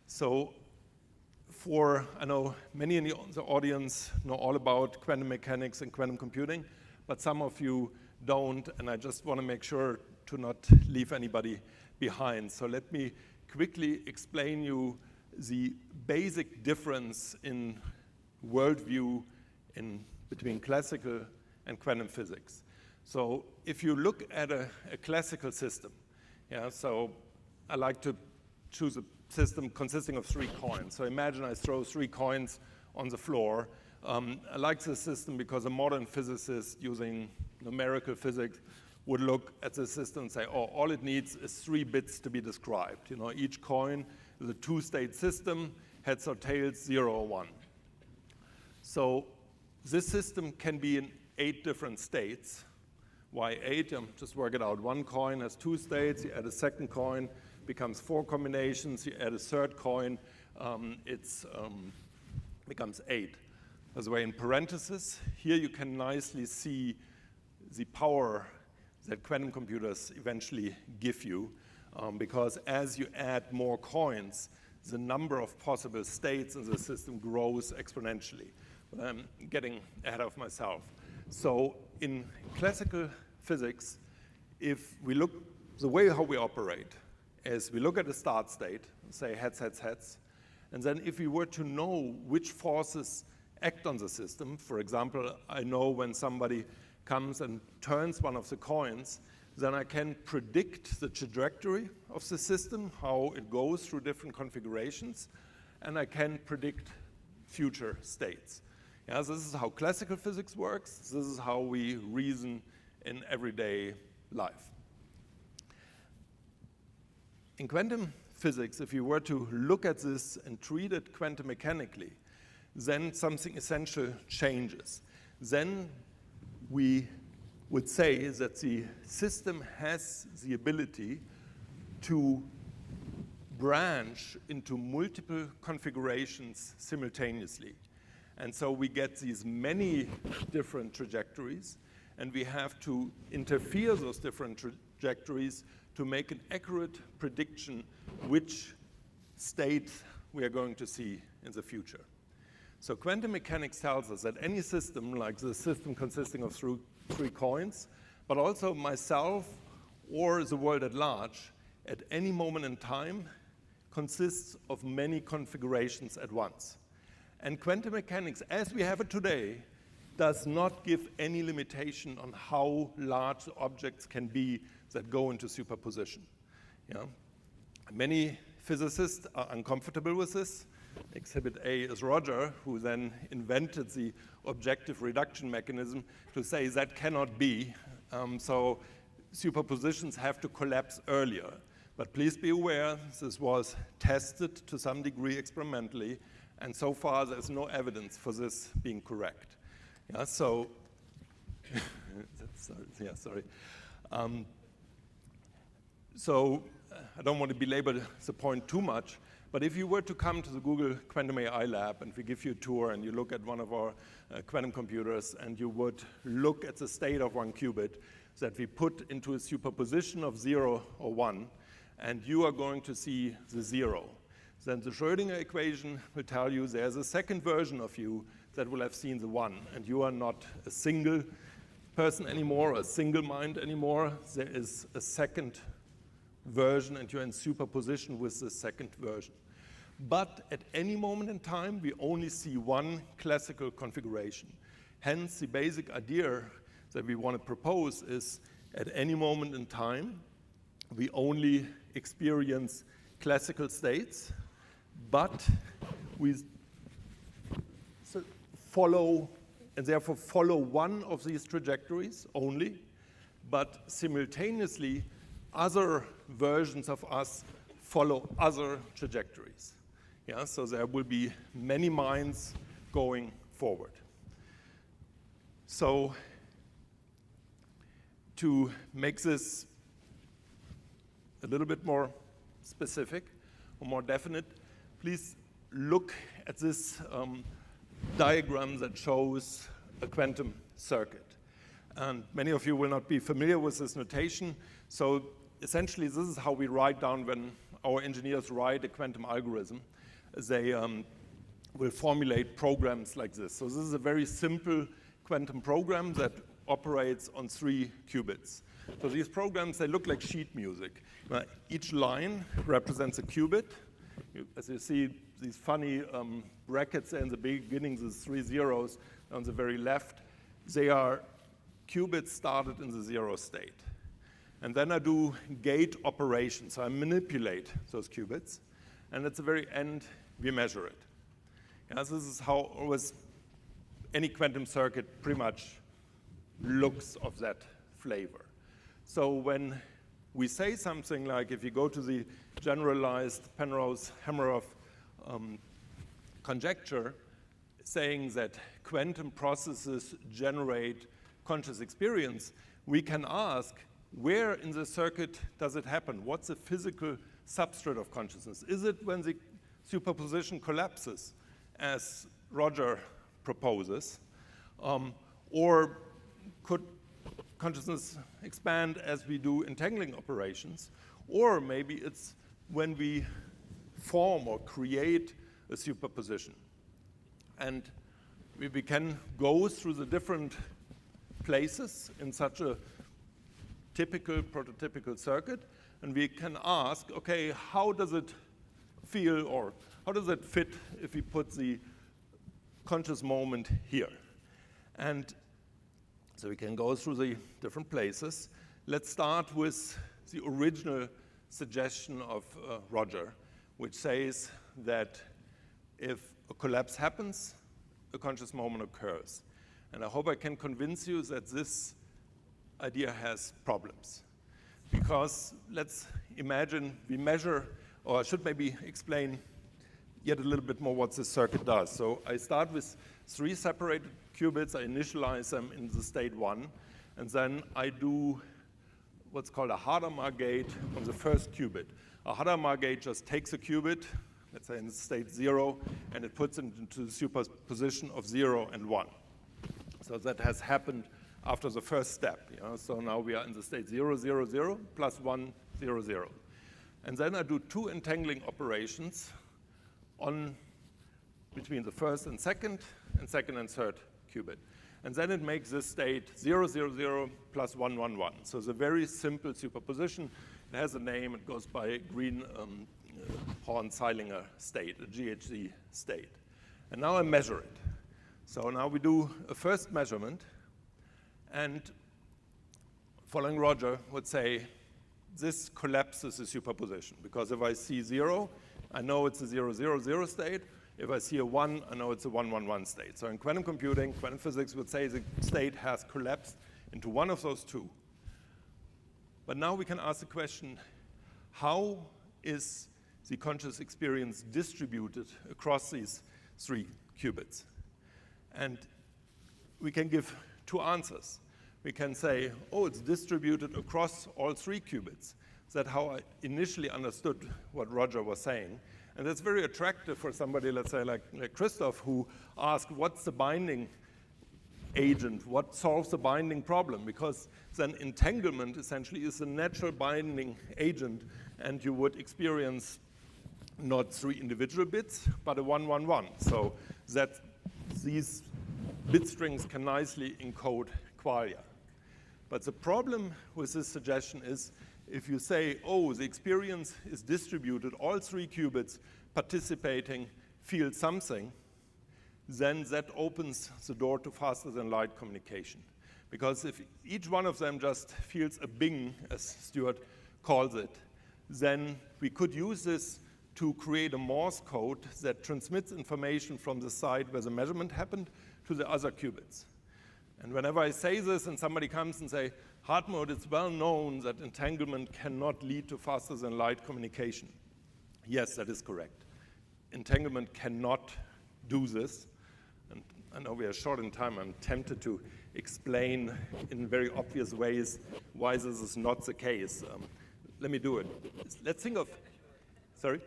So I know many in the audience know all about quantum mechanics and quantum computing, but some of you don't, and I just want to make sure to not leave anybody behind. So let me quickly explain you the basic difference in worldview between classical and quantum physics. So if you look at a classical system, yeah, so I like to choose a system consisting of 3 coins. So imagine I throw 3 coins on the floor. I like this system because a modern physicist using numerical physics would look at the system and say, oh, all it needs is 3 bits to be described. You know, each coin is a 2-state system, heads or tails, 0 or 1. So this system can be in 8 different states. Why 8? Just work it out. 1 coin has 2 states, you add a second coin, becomes 4 combinations, you add a third coin, it becomes 8. As way in parentheses, here you can nicely see the power that quantum computers eventually give you, because as you add more coins, the number of possible states in the system grows exponentially. But I'm getting ahead of myself. So in classical physics, if we look, the way how we operate is we look at the start state, say heads, heads, heads, and then if we were to know which forces act on the system, for example, I know when somebody comes and turns one of the coins, then I can predict the trajectory of the system, how it goes through different configurations, and I can predict future states. Yeah, this is how classical physics works. This is how we reason in everyday life. In quantum physics, if you were to look at this and treat it quantum mechanically, then something essential changes. Then we would say that the system has the ability to branch into multiple configurations simultaneously. And so we get these many different trajectories, and we have to interfere those different trajectories to make an accurate prediction which state we are going to see in the future. So quantum mechanics tells us that any system, like the system consisting of 3 coins, but also myself or the world at large, at any moment in time, consists of many configurations at once. And quantum mechanics, as we have it today, does not give any limitation on how large objects can be that go into superposition. Yeah? Many physicists are uncomfortable with this. Exhibit A is Roger, who then invented the objective reduction mechanism to say that cannot be. So superpositions have to collapse earlier. But please be aware, this was tested to some degree experimentally, and so far there's no evidence for this being correct. Yeah, so, so I don't want to belabor the point too much, but if you were to come to the Google Quantum AI Lab and we give you a tour and you look at one of our quantum computers and you would look at the state of one qubit that we put into a superposition of 0 or 1, and you are going to see the 0. Then the Schrödinger equation will tell you there's a second version of you that will have seen the 1, and you are not a single person anymore, a single mind anymore. There is a second version, and you're in superposition with the second version. But at any moment in time, we only see one classical configuration. Hence, the basic idea that we want to propose is at any moment in time, we only experience classical states, but we follow, and therefore follow one of these trajectories only, but simultaneously, other versions of us follow other trajectories. Yeah, so there will be many minds going forward. So to make this a little bit more specific or more definite, please look at this diagram that shows a quantum circuit. And many of you will not be familiar with this notation. So essentially, this is how we write down when our engineers write a quantum algorithm. They will formulate programs like this. So this is a very simple quantum program that operates on 3 qubits. So these programs, they look like sheet music. Each line represents a qubit. As you see, these funny brackets there in the beginning, these 3 zeros on the very left, they are qubits started in the 0 state. And then I do gate operations. So I manipulate those qubits. And at the very end, we measure it. This is how always any quantum circuit pretty much looks of that flavor. So when we say something like, if you go to the generalized Penrose-Hameroff conjecture, saying that quantum processes generate conscious experience, we can ask, where in the circuit does it happen? What's the physical substrate of consciousness? Is it when the superposition collapses, as Roger proposes? Or could consciousness expand as we do entangling operations? Or maybe it's when we form or create a superposition. And we can go through the different places in such a typical, prototypical circuit, and we can ask, okay, how does it feel, or how does it fit if we put the conscious moment here? And so we can go through the different places. Let's start with the original suggestion of Roger, which says that if a collapse happens, a conscious moment occurs. And I hope I can convince you that this idea has problems. Because let's imagine we measure, or I should maybe explain yet a little bit more what this circuit does. So I start with 3 separated qubits. I initialize them in the state 1. And then I do what's called a Hadamard gate on the first qubit. A Hadamard gate just takes a qubit, let's say in state 0, and it puts it into the superposition of 0 and 1. So that has happened after the first step. So now we are in the state 0, 0, 0, plus 1, 0, 0. And then I do 2 entangling operations on between the first and second and third qubit. And then it makes this state 0, 0, 0, plus 1, 1, 1. So it's a very simple superposition. It has a name. It goes by Green-Horn-Zeilinger state, a GHZ state. And now I measure it. So now we do a first measurement. And following Roger would say, this collapses the superposition. Because if I see 0, I know it's a 0, 0, 0 state. If I see a 1, I know it's a 1, 1, 1 state. So in quantum computing, quantum physics would say the state has collapsed into one of those 2. But now we can ask the question, how is the conscious experience distributed across these 3 qubits? And we can give 2 answers. We can say, oh, it's distributed across all 3 qubits. That's how I initially understood what Roger was saying. And that's very attractive for somebody, let's say, like Christoph, who asked, what's the binding agent? What solves the binding problem? Because then entanglement essentially is a natural binding agent, and you would experience not 3 individual bits, but a 1, 1, 1. So that these bit strings can nicely encode qualia. But the problem with this suggestion is, if you say, oh, the experience is distributed, all 3 qubits participating feel something, then that opens the door to faster than light communication. Because if each one of them just feels a bing, as Stuart calls it, then we could use this to create a Morse code that transmits information from the side where the measurement happened to the other qubits. And whenever I say this and somebody comes and say, HARMUT, it's well known that entanglement cannot lead to faster than light communication. Yes, that is correct. Entanglement cannot do this. And I know we are short in time. I'm tempted to explain in very obvious ways why this is not the case. Let me do it. Let's think of, sorry?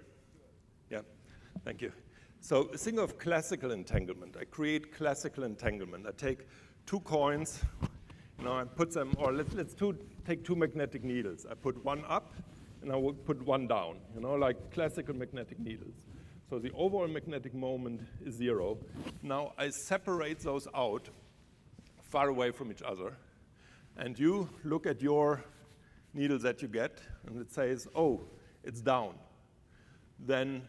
Yeah, thank you. So think of classical entanglement. I create classical entanglement. I take 2 coins, I put them, or let's take 2 magnetic needles. I put one up, and I will put one down, like classical magnetic needles. So the overall magnetic moment is 0. Now I separate those out far away from each other, and you look at your needle that you get, and it says, oh, it's down. Then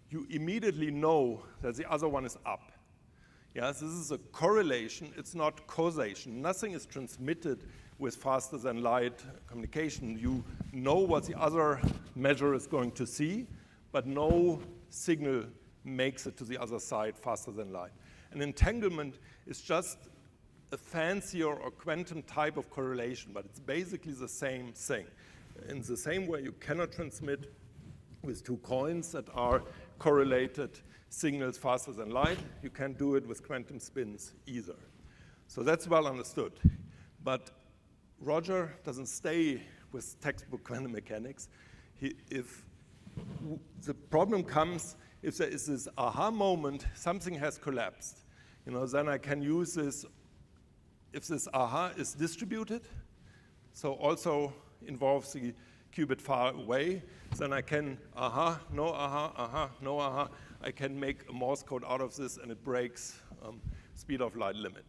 you immediately know that the other one is up. Yes, this is a correlation, it's not causation. Nothing is transmitted with faster than light communication. You know what the other measure is going to see, but no signal makes it to the other side faster than light. An entanglement is just a fancier or quantum type of correlation, but it's basically the same thing. In the same way, you cannot transmit with two coins that are correlated signals faster than light. You can't do it with quantum spins either. So that's well understood. But Roger doesn't stay with textbook quantum mechanics. If the problem comes, if there is this aha moment, something has collapsed, then I can use this. If this aha is distributed, so also involves the qubit far away, then I can aha, no aha, no aha. I can make a Morse code out of this, and it breaks speed of light limit.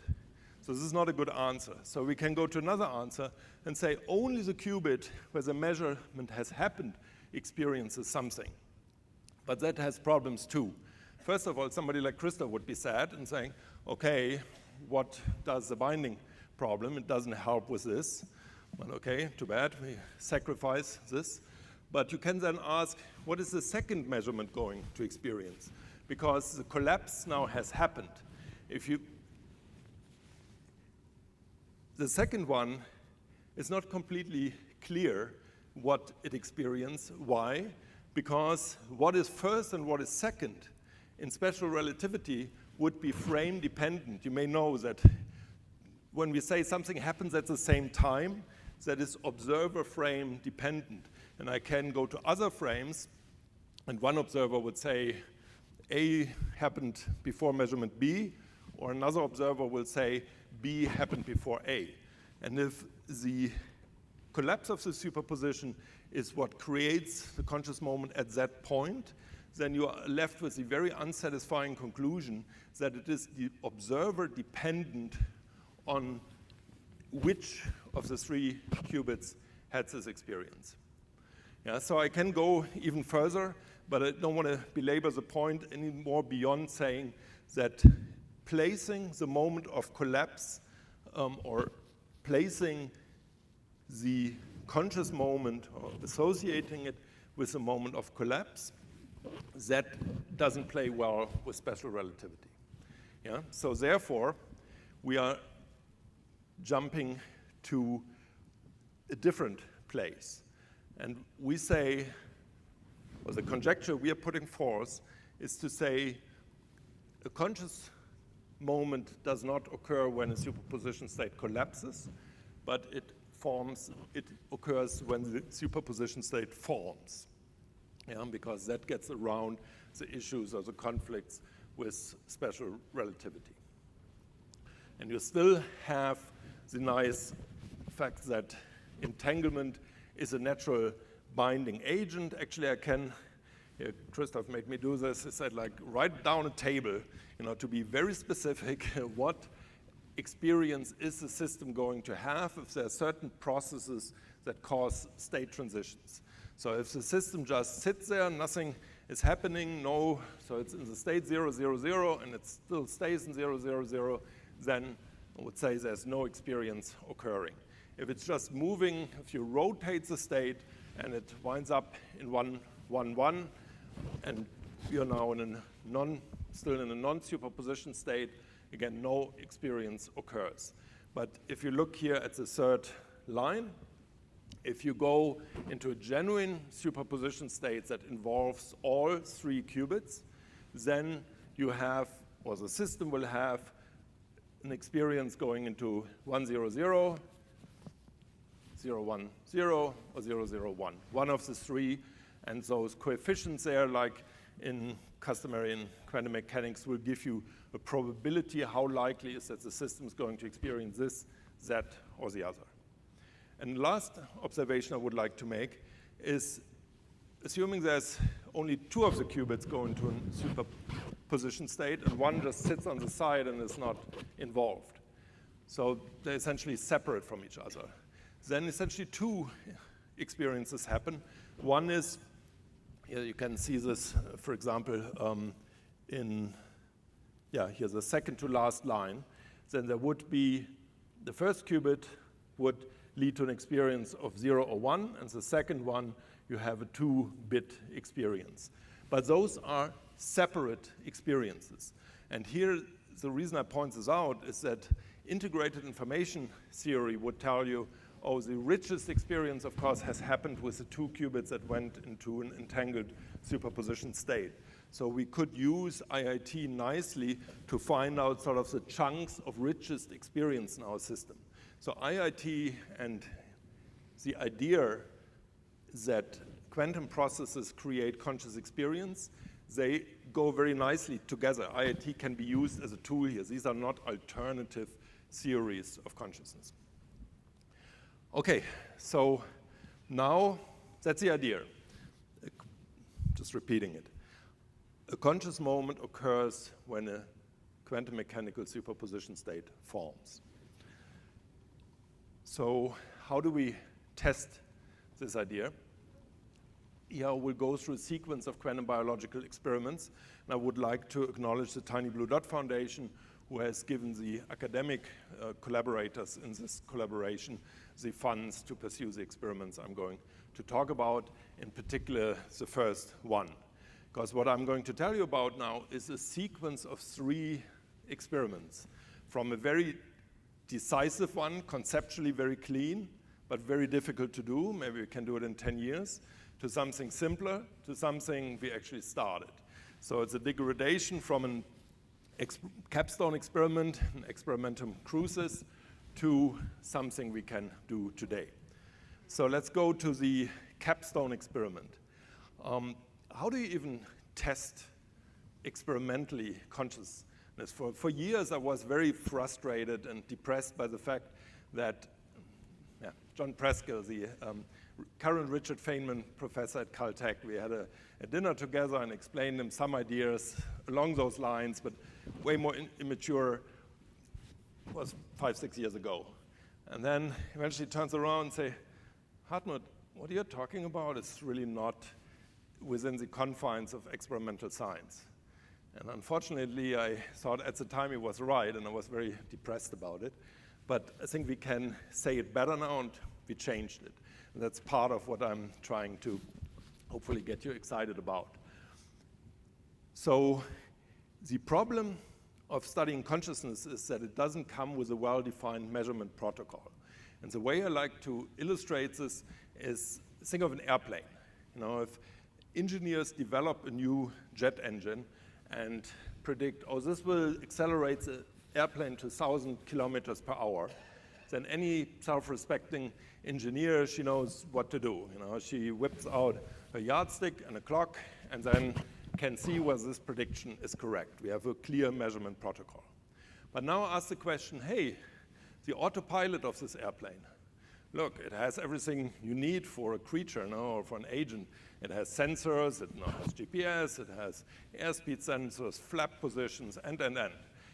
So this is not a good answer. So we can go to another answer and say only the qubit where the measurement has happened experiences something. But that has problems too. First of all, somebody like Krista would be sad and saying, okay, what does the binding problem? It doesn't help with this. But okay, too bad, we sacrifice this. But you can then ask, what is the second measurement going to experience? Because the collapse now has happened. The second one is not completely clear what it experienced. Why? Because what is first and what is second in special relativity would be frame dependent. You may know that when we say something happens at the same time, that is observer frame dependent. And I can go to other frames, and one observer would say A happened before measurement B, or another observer will say B happened before A. And if the collapse of the superposition is what creates the conscious moment at that point, then you are left with the very unsatisfying conclusion that it is the observer dependent on which of the three qubits had this experience. Yeah, so I can go even further, but I don't want to belabor the point anymore beyond saying that placing the moment of collapse or placing the conscious moment or associating it with the moment of collapse, that doesn't play well with special relativity. Yeah? So therefore, we are jumping to a different place. And we say, or the conjecture we are putting forth is to say a conscious moment does not occur when a superposition state collapses, but it occurs when the superposition state forms. Yeah, because that gets around the issues or the conflicts with special relativity. And you still have the nice fact that entanglement is a natural binding agent. Actually, I can, Christoph made me do this, he said, like, write down a table, to be very specific what experience is the system going to have if there are certain processes that cause state transitions. So if the system just sits there, nothing is happening, so it's in the state 0, 0, 0, and it still stays in 0, 0, 0, then I would say there's no experience occurring. If it's just moving, if you rotate the state and it winds up in 1, 1, 1, and you're now still in a non-superposition state, again, no experience occurs. But if you look here at the third line, if you go into a genuine superposition state that involves all three qubits, then you have, or the system will have, an experience going into 1, 0, 0, 0, 1, 0, or 0, 0, 1. One of the three, and those coefficients there, like customary in quantum mechanics, will give you a probability how likely is that the system is going to experience this, that, or the other. And last observation I would like to make is, assuming there's only two of the qubits go into a superposition state, and one just sits on the side and is not involved. So they're essentially separate from each other. Then essentially two experiences happen. One is, you can see this, for example, in here's the second to last line, then there would be the first qubit would lead to an experience of 0 or 1, and the second one, you have a 2-bit experience. But those are separate experiences. And here, the reason I point this out is that integrated information theory would tell you, oh, the richest experience, of course, has happened with the 2 qubits that went into an entangled superposition state. So we could use IIT nicely to find out sort of the chunks of richest experience in our system. So IIT and the idea that quantum processes create conscious experience, they go very nicely together. IIT can be used as a tool here. These are not alternative theories of consciousness. Okay, so now that's the idea. Just repeating it. A conscious moment occurs when a quantum mechanical superposition state forms. So how do we test this idea? Here we'll go through a sequence of quantum biological experiments, and I would like to acknowledge the Tiny Blue Dot Foundation, who has given the academic collaborators in this collaboration the funds to pursue the experiments I'm going to talk about, in particular the first one. Because what I'm going to tell you about now is a sequence of 3 experiments, from a very decisive one, conceptually very clean, but very difficult to do, maybe we can do it in 10 years, to something simpler, to something we actually started. So it's a degradation from an capstone experiment, an experimentum crucis, to something we can do today. So let's go to the capstone experiment. How do you even test experimentally consciousness? For years, I was very frustrated and depressed by the fact that John Preskill, the current Richard Feynman professor at Caltech, we had a dinner together and explained him some ideas along those lines, but way more immature. It was 5-6 years ago. And then eventually turns around and say, Hartmut, what you're talking about is really not within the confines of experimental science. And unfortunately, I thought at the time he was right, and I was very depressed about it. But I think we can say it better now, and we changed it. And that's part of what I'm trying to hopefully get you excited about. So the problem of studying consciousness is that it doesn't come with a well-defined measurement protocol. And the way I like to illustrate this is, think of an airplane. You know, if engineers develop a new jet engine and predict, oh, this will accelerate the airplane to 1,000 kilometers per hour, then any self-respecting engineer, she knows what to do. You know, she whips out a yardstick and a clock and then can see whether this prediction is correct. We have a clear measurement protocol. But now ask the question, hey, the autopilot of this airplane, look, it has everything you need for a creature, or for an agent. It has sensors, it has GPS, it has airspeed sensors, flap positions, and.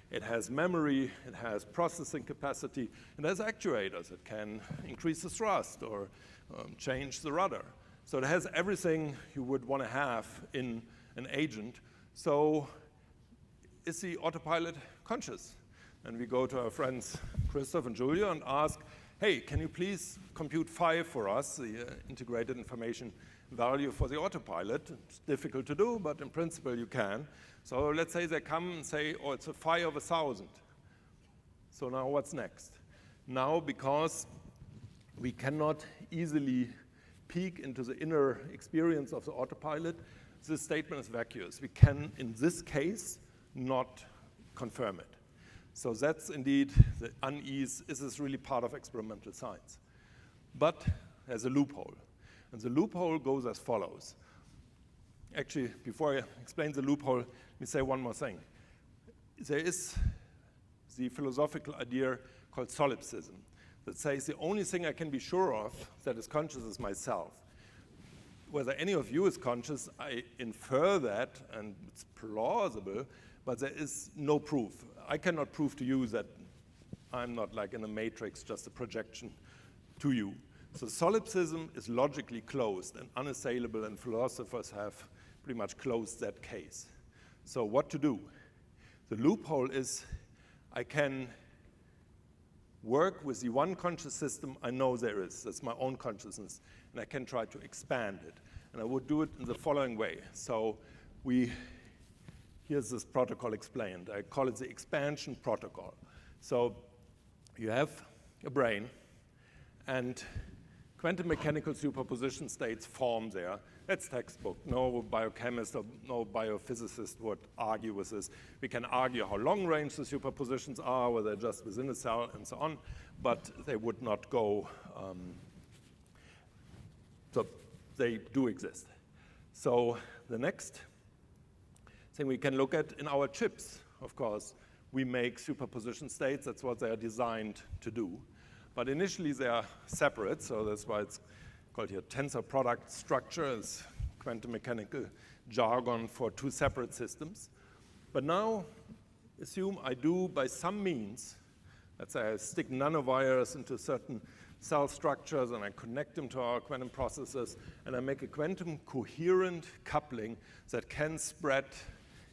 It has memory, it has processing capacity, it has actuators. It can increase the thrust or change the rudder. So it has everything you would want to have in an agent. So is the autopilot conscious? And we go to our friends Christoph and Julia and ask, hey, can you please compute phi for us, the integrated information value for the autopilot? It's difficult to do, but in principle you can. So let's say they come and say, oh, it's a phi of 1,000. So now what's next? Now, because we cannot easily peek into the inner experience of the autopilot, this statement is vacuous. We can, in this case, not confirm it. So that's indeed the unease. Is this really part of experimental science? But there's a loophole. And the loophole goes as follows. Actually, before I explain the loophole, let me say one more thing. There is the philosophical idea called solipsism that says the only thing I can be sure of that is conscious is myself. Whether any of you is conscious, I infer that, and it's plausible, but there is no proof. I cannot prove to you that I'm not like in a matrix, just a projection to you. So solipsism is logically closed and unassailable, and philosophers have pretty much closed that case. So what to do? The loophole is I can work with the one conscious system I know there is. That's my own consciousness. And I can try to expand it. And I would do it in the following way. So here's this protocol explained. I call it the expansion protocol. So you have a brain, and quantum mechanical superposition states form there. That's textbook. No biochemist or no biophysicist would argue with this. We can argue how long range the superpositions are, whether they're just within a cell and so on, but they would not go, so they do exist. So the next thing we can look at in our chips, of course, we make superposition states. That's what they are designed to do. But initially, they are separate, so that's why it's called here tensor product structure. It's quantum mechanical jargon for two separate systems. But now, assume I do, by some means, let's say I stick nanowires into certain cell structures, and I connect them to our quantum processors, and I make a quantum coherent coupling that can spread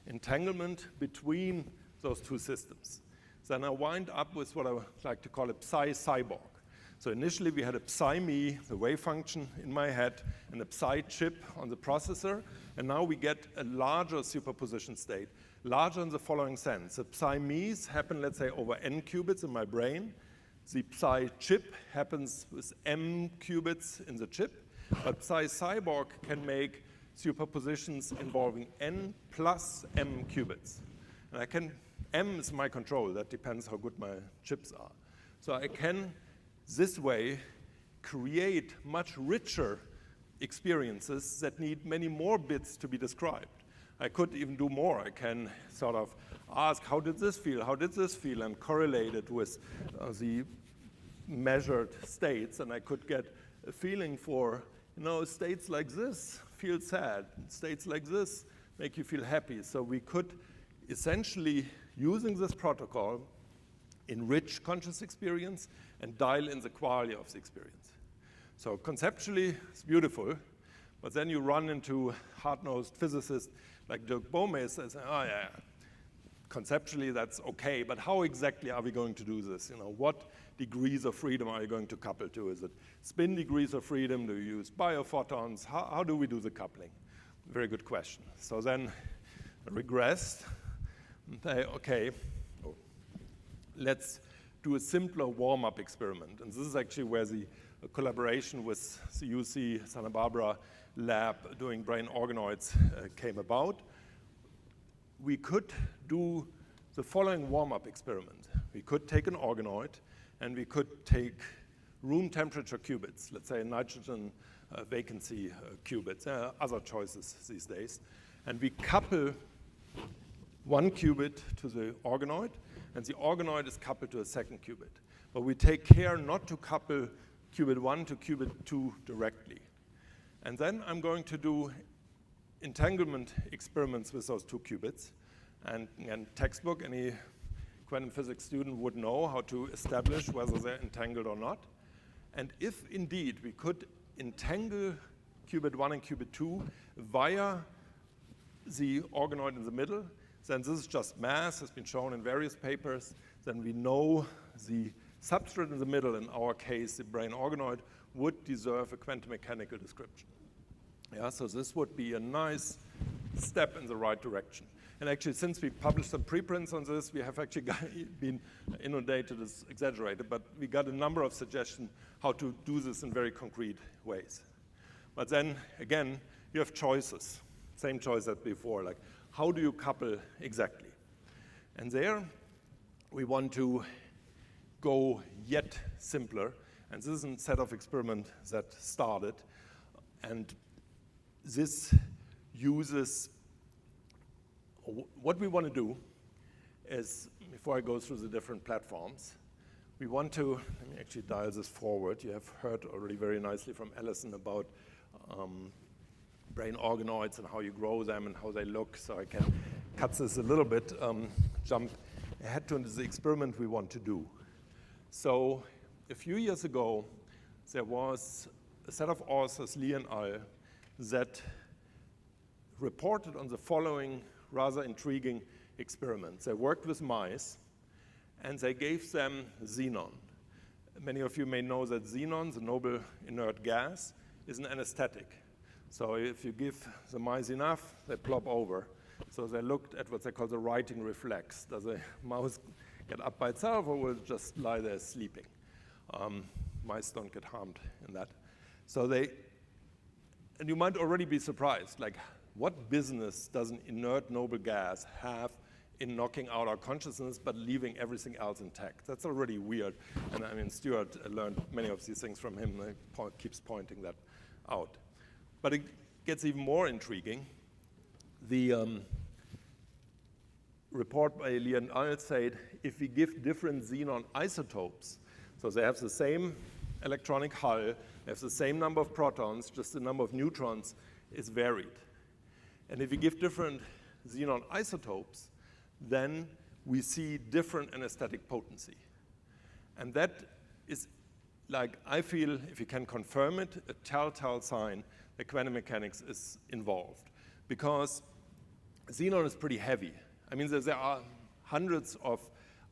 entanglement between those two systems. Then I wind up with what I would like to call a psi-cyborg. So initially we had a psi-me, the wave function in my head, and a psi-chip on the processor, and now we get a larger superposition state, larger in the following sense. The psi-me's happen, let's say, over n qubits in my brain. The psi-chip happens with m qubits in the chip, but psi-cyborg can make superpositions involving n plus m qubits. And I can, m is my control, that depends how good my chips are. So I can, this way, create much richer experiences that need many more bits to be described. I could even do more. I can sort of ask, how did this feel? How did this feel? And correlate it with the measured states. And I could get a feeling for, states like this feel sad. States like this make you feel happy. So we could essentially, using this protocol, enrich conscious experience and dial in the quality of the experience. So conceptually, it's beautiful. But then you run into hard-nosed physicists like Dirk Bomes that say, oh yeah, conceptually that's okay, but how exactly are we going to do this? What degrees of freedom are you going to couple to? Is it spin degrees of freedom? Do you use biophotons? How do we do the coupling? Very good question. So then I regressed and say, okay, let's do a simpler warm-up experiment. And this is actually where the collaboration with the UC Santa Barbara lab doing brain organoids came about. We could do the following warm-up experiment. We could take an organoid, and we could take room temperature qubits, let's say nitrogen vacancy qubits. There are other choices these days. And we couple one qubit to the organoid, and the organoid is coupled to a second qubit. But we take care not to couple qubit 1 to qubit 2 directly. And then I'm going to do entanglement experiments with those two qubits. And textbook, any quantum physics student would know how to establish whether they're entangled or not. And if indeed we could entangle qubit 1 and qubit 2 via the organoid in the middle, then this is just mass, has been shown in various papers. Then we know the substrate in the middle, in our case, the brain organoid, would deserve a quantum mechanical description. Yeah, so this would be a nice step in the right direction. And actually, since we published some preprints on this, we have actually been inundated, is exaggerated, but we got a number of suggestions how to do this in very concrete ways. But then, again, you have choices. Same choice as before, like how do you couple exactly? And there, we want to go yet simpler. And this is a set of experiments that started. And this uses, what we want to do is, before I go through the different platforms, we want to, let me actually dial this forward. You have heard already very nicely from ALYSSON about brain organoids and how you grow them and how they look. So I can cut this a little bit, jump ahead to the experiment we want to do. So a few years ago, there was a set of authors, Lee and al., that reported on the following rather intriguing experiments. They worked with mice, and they gave them xenon. Many of you may know that xenon, the noble inert gas, is an anesthetic. So if you give the mice enough, they plop over. So they looked at what they call the writing reflex. Does a mouse get up by itself, or will it just lie there sleeping? Mice don't get harmed in that. So and you might already be surprised, like, what business does an inert noble gas have in knocking out our consciousness but leaving everything else intact? That's already weird. And I mean, Stuart learned many of these things from him. He keeps pointing that out. But it gets even more intriguing. The report by Lee and al. Said if we give different xenon isotopes, so they have the same electronic hull, they have the same number of protons, just the number of neutrons is varied. And if we give different xenon isotopes, then we see different anesthetic potency. And that is, like, I feel, if you can confirm it, a telltale sign that quantum mechanics is involved. Because xenon is pretty heavy. I mean, there are hundreds of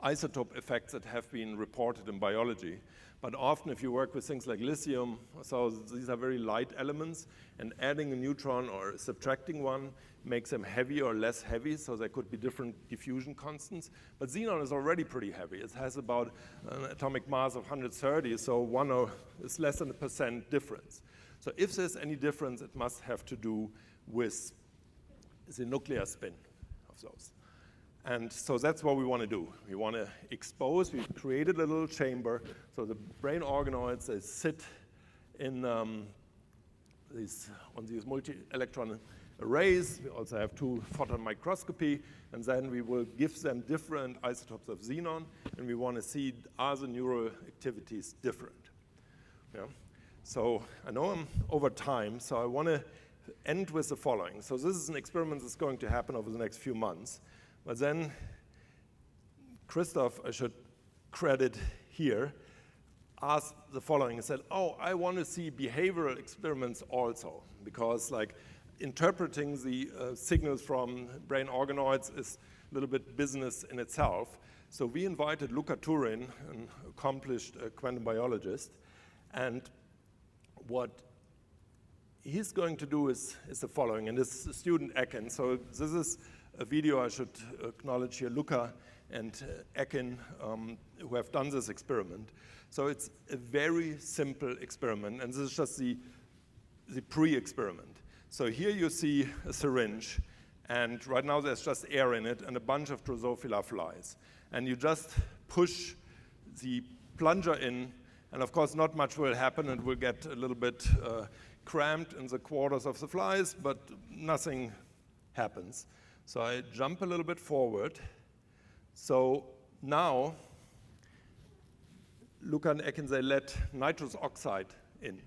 isotope effects that have been reported in biology. But often, if you work with things like lithium, so these are very light elements, and adding a neutron or subtracting one makes them heavy or less heavy, so there could be different diffusion constants. But xenon is already pretty heavy. It has about an atomic mass of 130, so it's less than 1% difference. So if there's any difference, it must have to do with the nuclear spin of those. And so that's what we want to do. We want to expose, we've created a little chamber, so the brain organoids, they sit in on these multi-electron arrays. We also have 2-photon microscopy, and then we will give them different isotopes of xenon, and we want to see, are the neural activities different? Yeah. So I know I'm over time, so I want to end with the following. So this is an experiment that's going to happen over the next few months. But then Christoph, I should credit here, asked the following. He said, oh, I want to see behavioral experiments also, because like interpreting the signals from brain organoids is a little bit business in itself. So we invited Luca Turin, an accomplished quantum biologist, and what he's going to do is the following, and this is student Ekin. So this is a video I should acknowledge here, Luca and Ekin, who have done this experiment. So it's a very simple experiment, and this is just the pre-experiment. So here you see a syringe, and right now there's just air in it and a bunch of Drosophila flies. And you just push the plunger in, and of course not much will happen. It will get a little bit cramped in the quarters of the flies, but nothing happens. So I jump a little bit forward. So now, Luca and Ekin, they let nitrous oxide in.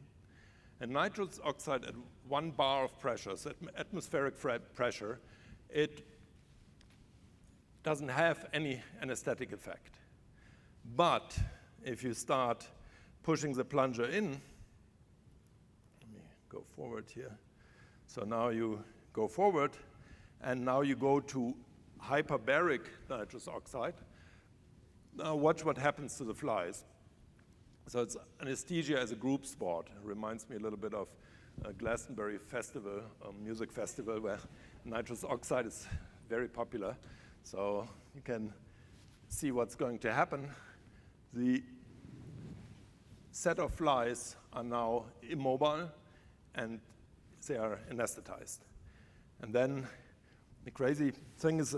And nitrous oxide at 1 bar of pressure, so atmospheric pressure, it doesn't have any anesthetic effect. But if you start pushing the plunger in, let me go forward here. So now you go forward, and now you go to hyperbaric nitrous oxide. Now watch what happens to the flies. So it's anesthesia as a group sport. It reminds me a little bit of a Glastonbury festival, music festival, where nitrous oxide is very popular. So you can see what's going to happen. The set of flies are now immobile, and they are anesthetized. And then the crazy thing is,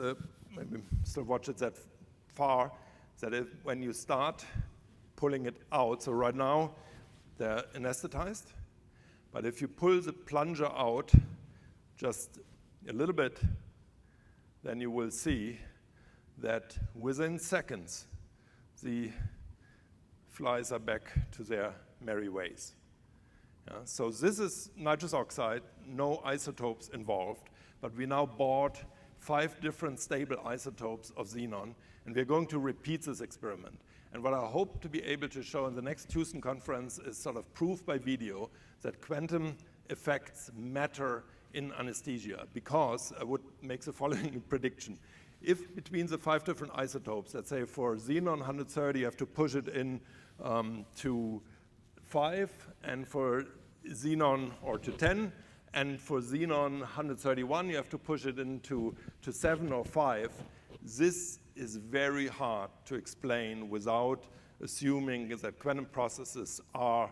maybe still watch it that far, that when you start pulling it out, so right now they're anesthetized, but if you pull the plunger out just a little bit, then you will see that within seconds the flies are back to their merry ways. Yeah, so this is nitrous oxide, no isotopes involved. But we now bought 5 different stable isotopes of xenon, and we're going to repeat this experiment. And what I hope to be able to show in the next Tucson conference is sort of proof by video that quantum effects matter in anesthesia, because I would make the following prediction. If between the 5 different isotopes, let's say for xenon 130, you have to push it in to 5, and for xenon, or to 10, and for xenon 131, you have to push it into 7 or 5. This is very hard to explain without assuming that quantum processes are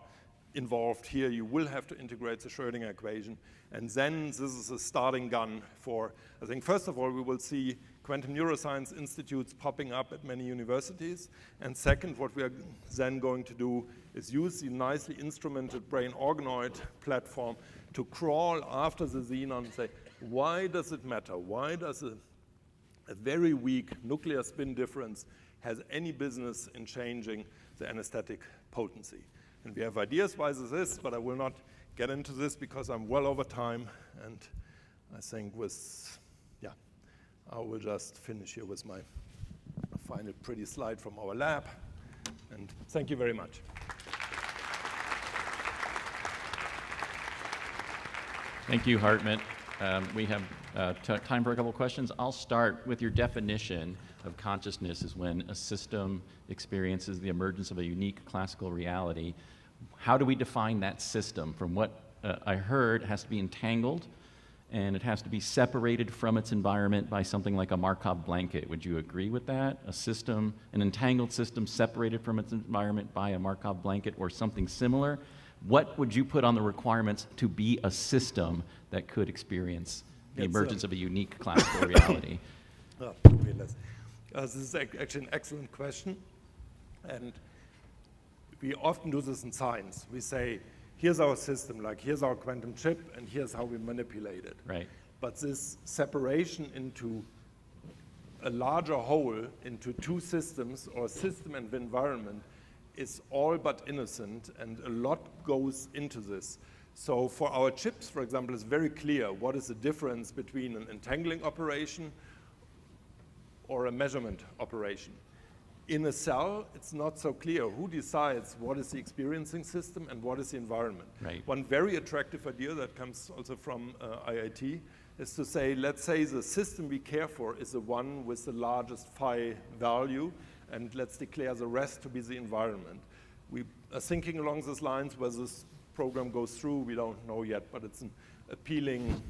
involved here. You will have to integrate the Schrödinger equation. And then this is a starting gun for, I think, first of all, we will see quantum neuroscience institutes popping up at many universities. And second, what we are then going to do is use the nicely instrumented brain organoid platform to crawl after the xenon and say, why does it matter? Why does a very weak nuclear spin difference has any business in changing the anesthetic potency? And we have ideas why this is, but I will not get into this because I'm well over time. And I think I will just finish here with my final pretty slide from our lab. And thank you very much. Thank you, Hartmut. We have time for a couple of questions. I'll start with your definition of consciousness is when a system experiences the emergence of a unique classical reality. How do we define that system? From what I heard, it has to be entangled, and it has to be separated from its environment by something like a Markov blanket. Would you agree with that? A system, an entangled system separated from its environment by a Markov blanket or something similar? What would you put on the requirements to be a system that could experience the emergence of a unique classical reality? This is actually an excellent question. And we often do this in science. We say, here's our system, like here's our quantum chip, and here's how we manipulate it. Right. But this separation into a larger whole, into two systems, or system and environment, is all but innocent, and a lot goes into this. So for our chips, for example, it's very clear what is the difference between an entangling operation or a measurement operation. In a cell, it's not so clear who decides what is the experiencing system and what is the environment. Right. One very attractive idea that comes also from IIT is to say, let's say the system we care for is the one with the largest phi value, and let's declare the rest to be the environment. We are thinking along these lines. Whether this program goes through, we don't know yet, but it's an appealing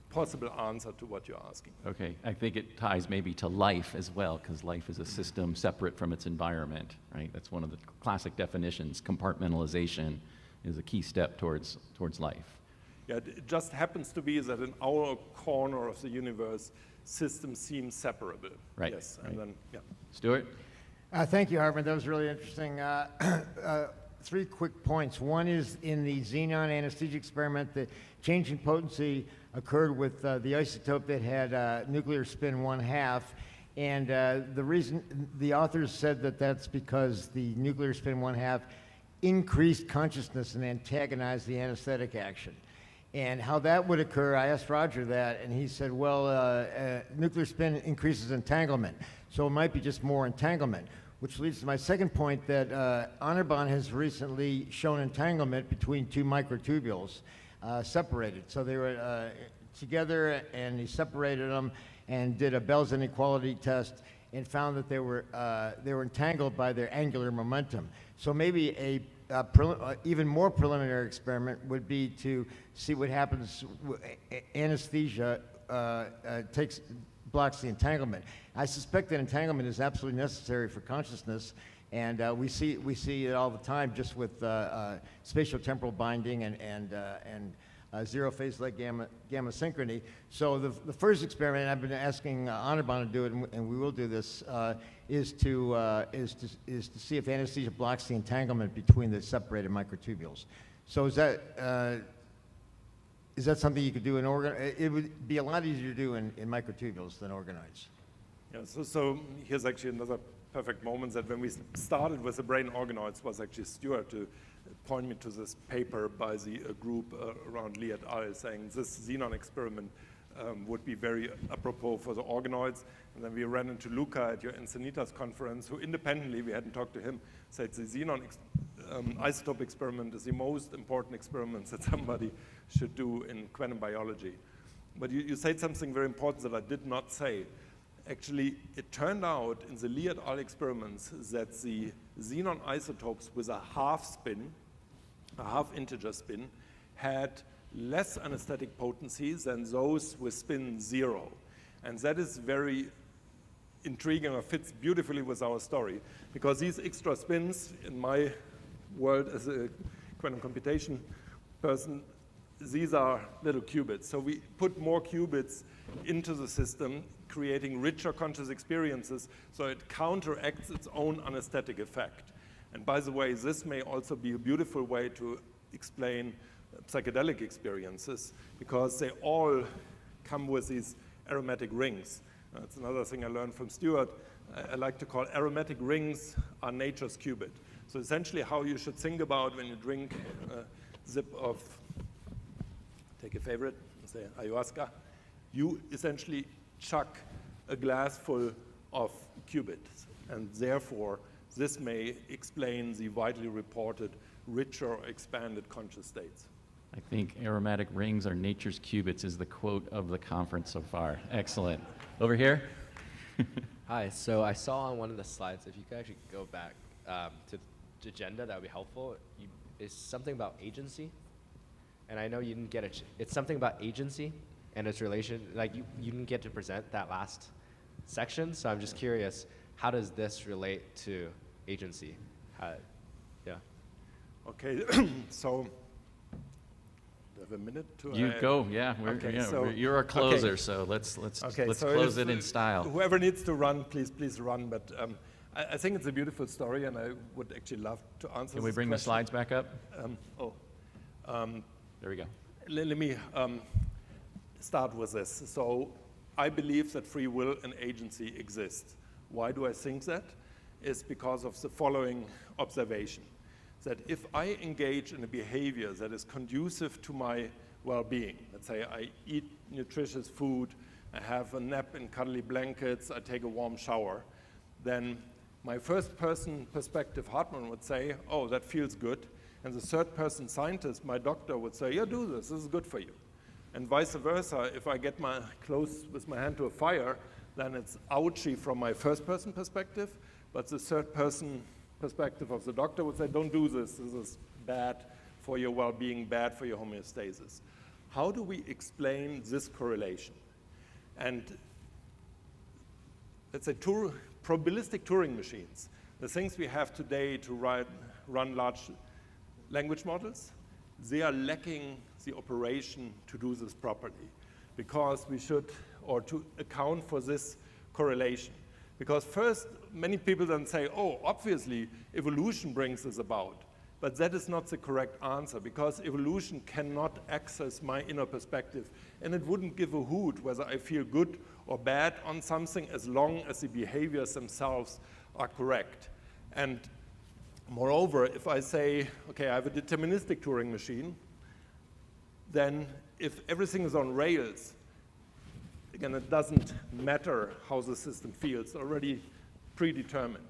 possible answer to what you're asking. Okay, I think it ties maybe to life as well, because life is a system separate from its environment, right? That's one of the classic definitions. Compartmentalization is a key step towards life. Yeah, it just happens to be that in our corner of the universe, systems seem separable. Right. Yes, right. and then, yeah. Stuart? Thank you, Hartmut. That was really interesting. 3 quick points. One is in the xenon anesthesia experiment, the change in potency occurred with the isotope that had nuclear spin 1/2. And the reason the authors said that that's because the nuclear spin 1/2 increased consciousness and antagonized the anesthetic action. And how that would occur, I asked Roger that, and he said, well, nuclear spin increases entanglement, so it might be just more entanglement, which leads to my second point that Anirban has recently shown entanglement between 2 microtubules separated. So they were together, and he separated them and did a Bell's inequality test and found that they were entangled by their angular momentum. So maybe a even more preliminary experiment would be to see what happens. Anesthesia blocks the entanglement. I suspect that entanglement is absolutely necessary for consciousness, and we see it all the time just with spatiotemporal binding and zero phase leg gamma synchrony. So the first experiment, I've been asking Anirban to do it, and we will do this, is to see if anesthesia blocks the entanglement between the separated microtubules. So is that something you could do in it would be a lot easier to do in microtubules than organoids. Yeah, so here's actually another perfect moment that when we started with the brain organoids was actually Stuart to point me to this paper by the group around Lee et al. Saying this xenon experiment would be very apropos for the organoids. And then we ran into Luca at your Encinitas conference, who independently, we hadn't talked to him, said the xenon isotope experiment is the most important experiment that somebody should do in quantum biology. But you said something very important that I did not say. Actually, it turned out in the Lee et al. Experiments that the xenon isotopes with a half spin, a half integer spin, had less anesthetic potency than those with spin 0. And that is very intriguing, or fits beautifully with our story, because these extra spins, in my world as a quantum computation person, these are little qubits. So we put more qubits into the system, creating richer conscious experiences, so it counteracts its own anesthetic effect. And by the way, this may also be a beautiful way to explain psychedelic experiences, because they all come with these aromatic rings. That's another thing I learned from Stuart. I like to call aromatic rings are nature's qubit. So essentially how you should think about when you drink a sip of, take a favorite, say ayahuasca, you essentially chuck a glass full of qubits. And therefore, this may explain the widely reported richer or expanded conscious states. I think aromatic rings are nature's qubits is the quote of the conference so far. Excellent. Over here. Hi, so I saw on one of the slides, if you could actually go back to the agenda, that would be helpful. It's something about agency, and I know you didn't get it. It's something about agency and its relation, like you didn't get to present that last section, so I'm just curious, how does this relate to agency? Yeah. Okay, so do I have a minute to You go, yeah. You're a closer, okay. So let's Okay, so close it in style. Whoever needs to run, please run. But I think it's a beautiful story, and I would actually love to answer. Can we bring the slides back up? There we go. Let me start with this. So I believe that free will and agency exist. Why do I think that? It's because of the following observation. That if I engage in a behavior that is conducive to my well-being, let's say I eat nutritious food, I have a nap in cuddly blankets, I take a warm shower, then my first-person perspective, HARMUT, would say, oh, that feels good. And the third-person scientist, my doctor, would say, yeah, do this is good for you. And vice versa, if I get my close with my hand to a fire, then it's ouchy from my first-person perspective, but the third-person perspective of the doctor would say, don't do this is bad for your well-being, bad for your homeostasis. How do we explain this correlation? And let's say probabilistic Turing machines, the things we have today to run large language models, they are lacking the operation to do this properly, because we should, or to account for this correlation. Because first, many people then say, oh, obviously, evolution brings this about. But that is not the correct answer, because evolution cannot access my inner perspective. And it wouldn't give a hoot whether I feel good or bad on something, as long as the behaviors themselves are correct. And moreover, if I say, okay, I have a deterministic Turing machine, then if everything is on rails, again, it doesn't matter how the system feels, already predetermined.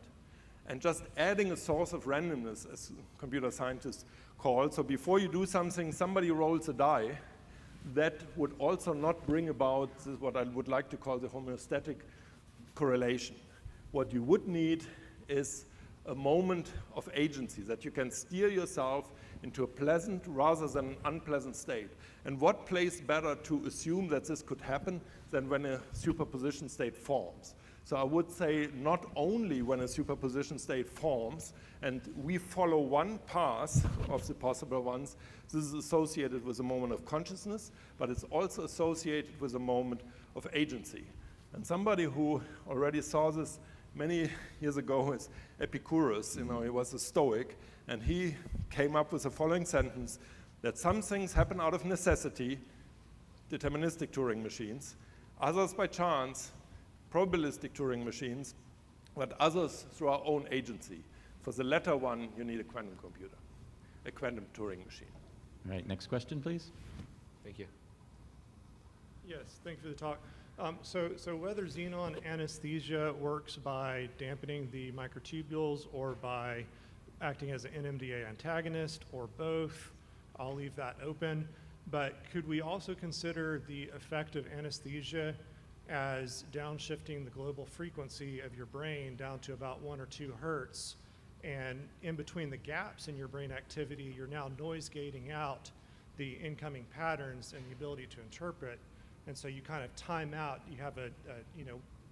And just adding a source of randomness, as computer scientists call, so before you do something, somebody rolls a die, that would also not bring about this, what I would like to call the homeostatic correlation. What you would need is a moment of agency, that you can steer yourself into a pleasant rather than an unpleasant state. And what place better to assume that this could happen than when a superposition state forms? So I would say not only when a superposition state forms, and we follow one path of the possible ones, this is associated with a moment of consciousness, but it's also associated with a moment of agency. And somebody who already saw this many years ago is Epicurus. He was a Stoic, and he came up with the following sentence, that some things happen out of necessity, deterministic Turing machines, others by chance, probabilistic Turing machines, but others through our own agency. For the latter one, you need a quantum computer, a quantum Turing machine. All right, next question, please. Thank you. Yes, thanks for the talk. So whether xenon anesthesia works by dampening the microtubules or by acting as an NMDA antagonist or both, I'll leave that open. But could we also consider the effect of anesthesia as downshifting the global frequency of your brain down to about 1 or 2 hertz. And in between the gaps in your brain activity, you're now noise gating out the incoming patterns and the ability to interpret. And so you kind of time out. You have a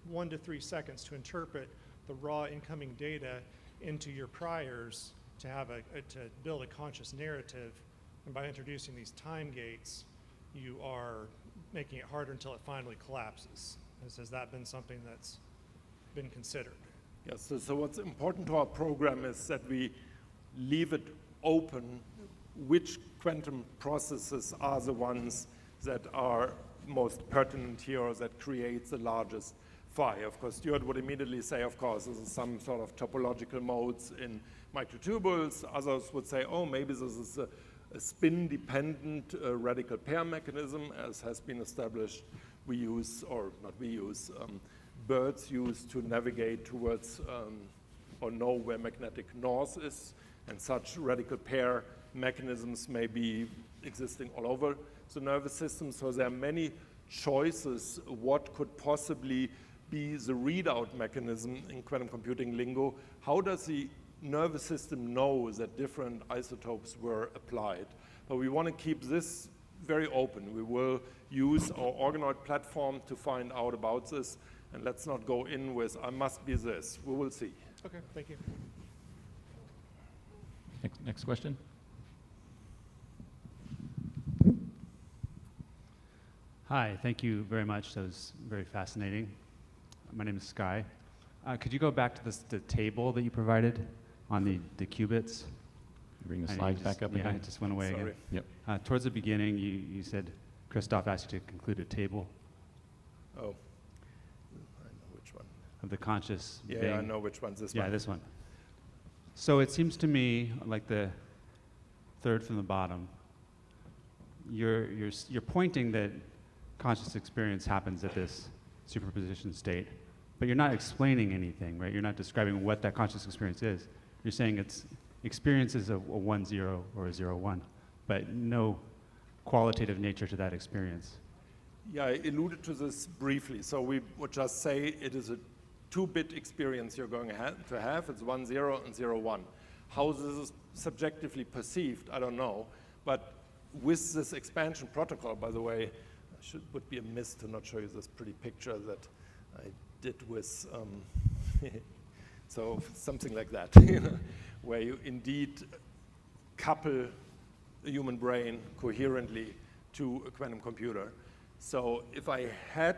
1 to 3 seconds to interpret the raw incoming data into your priors to have to build a conscious narrative. And by introducing these time gates, you are making it harder until it finally collapses. Has that been something that's been considered? Yes, so what's important to our program is that we leave it open which quantum processes are the ones that are most pertinent here or that creates the largest phi. Of course, Stuart would immediately say, of course, this is some sort of topological modes in microtubules. Others would say, oh, maybe this is a spin-dependent radical pair mechanism, as has been established. We use, or not we use, birds use to navigate towards or know where magnetic north is, and such radical pair mechanisms may be existing all over the nervous system. So there are many choices what could possibly be the readout mechanism in quantum computing lingo. How does the nervous system know that different isotopes were applied? But we want to keep this very open. We will use our organoid platform to find out about this, and let's not go in with, I must be this. We will see. Okay, thank you. Next question. Hi, thank you very much. That was very fascinating. My name is Sky. Could you go back to the table that you provided on the qubits? Bring the slides back up again. Yeah, it just went away again. Yep. Towards the beginning, you said Christoph asked you to conclude a table Oh, I know which one. of the conscious Yeah, being. I know which one's this one. Yeah, this one. So it seems to me like the third from the bottom, you're pointing that conscious experience happens at this superposition state, but you're not explaining anything, right? You're not describing what that conscious experience is. You're saying experience is a 1-0 or a 0-1, but no qualitative nature to that experience. Yeah, I alluded to this briefly. So we would just say it is a 2-bit experience you're going to have. It's 1-0 and 0-1. How this is subjectively perceived, I don't know. But with this expansion protocol, by the way, would be a miss to not show you this pretty picture that I did with, so something like that, where you indeed couple a human brain coherently to a quantum computer. So if I had,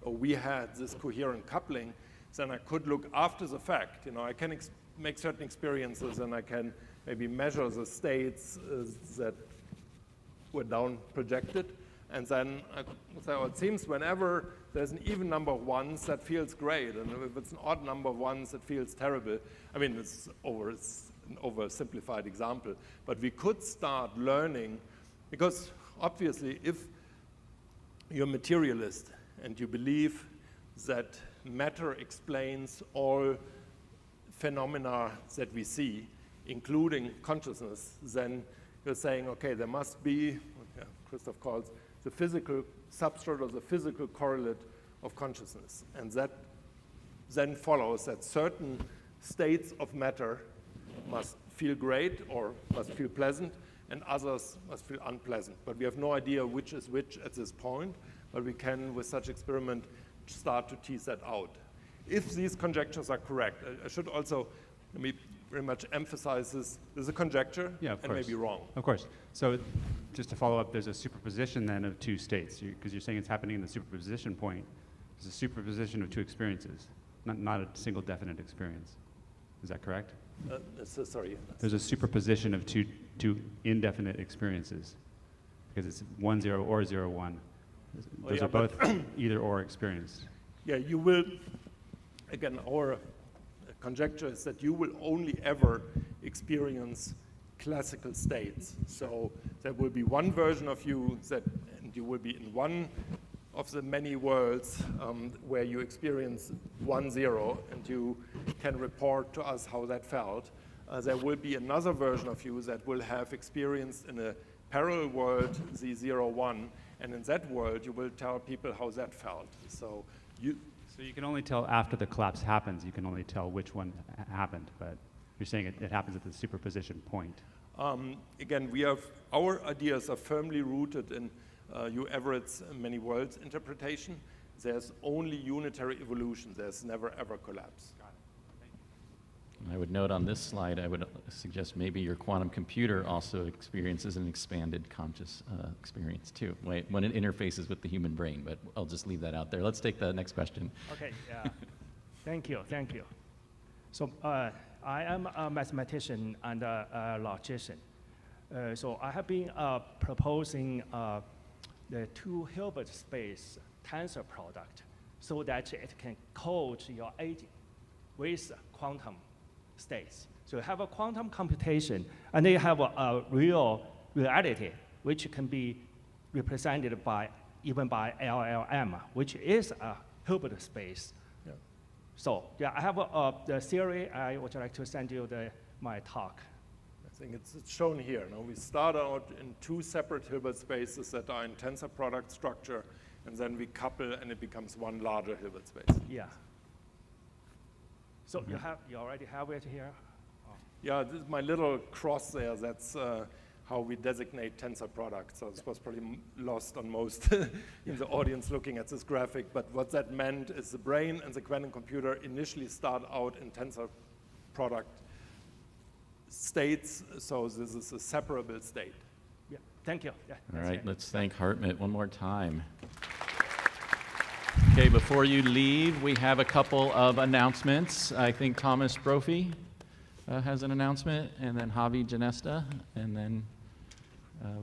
or we had this coherent coupling, then I could look after the fact. I can make certain experiences, and I can maybe measure the states that were down projected. And then I could say, well, it seems whenever there's an even number of ones, that feels great. And if it's an odd number of ones, it feels terrible. I mean, it's an oversimplified example. But we could start learning, because obviously if you're a materialist and you believe that matter explains all phenomena that we see, including consciousness, then you're saying, okay, there must be, Christoph calls, the physical substrate or the physical correlate of consciousness. And that then follows that certain states of matter must feel great or must feel pleasant, and others must feel unpleasant. But we have no idea which is which at this point, but we can, with such experiment, start to tease that out. If these conjectures are correct, I should also, let me very much emphasize this is a conjecture, and may be wrong. Of course. So just to follow up, there's a superposition then of 2 states, because you're saying it's happening in the superposition point. There's a superposition of 2 experiences, not a single definite experience. Is that correct? Sorry. There's a superposition of two indefinite experiences, because it's 1-0 or 0-1. Those are both either or experience. Yeah, you will, again, our conjecture is that you will only ever experience classical states. So there will be one version of you and you will be in one of the many worlds where you experience 1-0, and you can report to us how that felt. There will be another version of you that will have experienced in a parallel world the 0-1, And in that world, you will tell people how that felt. So you can only tell after the collapse happens, you can only tell which one happened, but you're saying it happens at the superposition point. Again, our ideas are firmly rooted in UArizon's many worlds interpretation. There's only unitary evolution. There's never ever collapse. I would note on this slide, I would suggest maybe your quantum computer also experiences an expanded conscious experience too, when it interfaces with the human brain, but I'll just leave that out there. Let's take the next question. Okay, yeah. Thank you. So I am a mathematician and a logician. So I have been proposing the two Hilbert space tensor product so that it can code your agent with quantum states. So you have a quantum computation, and you have a real reality, which can be represented even by LLM, which is a Hilbert space. Yeah. So yeah, I have the theory. I would like to send you my talk. I think it's shown here. Now we start out in two separate Hilbert spaces that are in tensor product structure, and then we couple, and it becomes one larger Hilbert space. Yeah. So you already have it here? Oh. Yeah, this is my little cross there. That's how we designate tensor products. So this was probably lost on most in the audience looking at this graphic. But what that meant is the brain and the quantum computer initially start out in tensor product states. So this is a separable state. Yeah, thank you. Yeah, All right, let's thank HARMUT one more time. Okay, before you leave, we have a couple of announcements. I think Thomas Brophy has an announcement, and then Javi Genesta, and then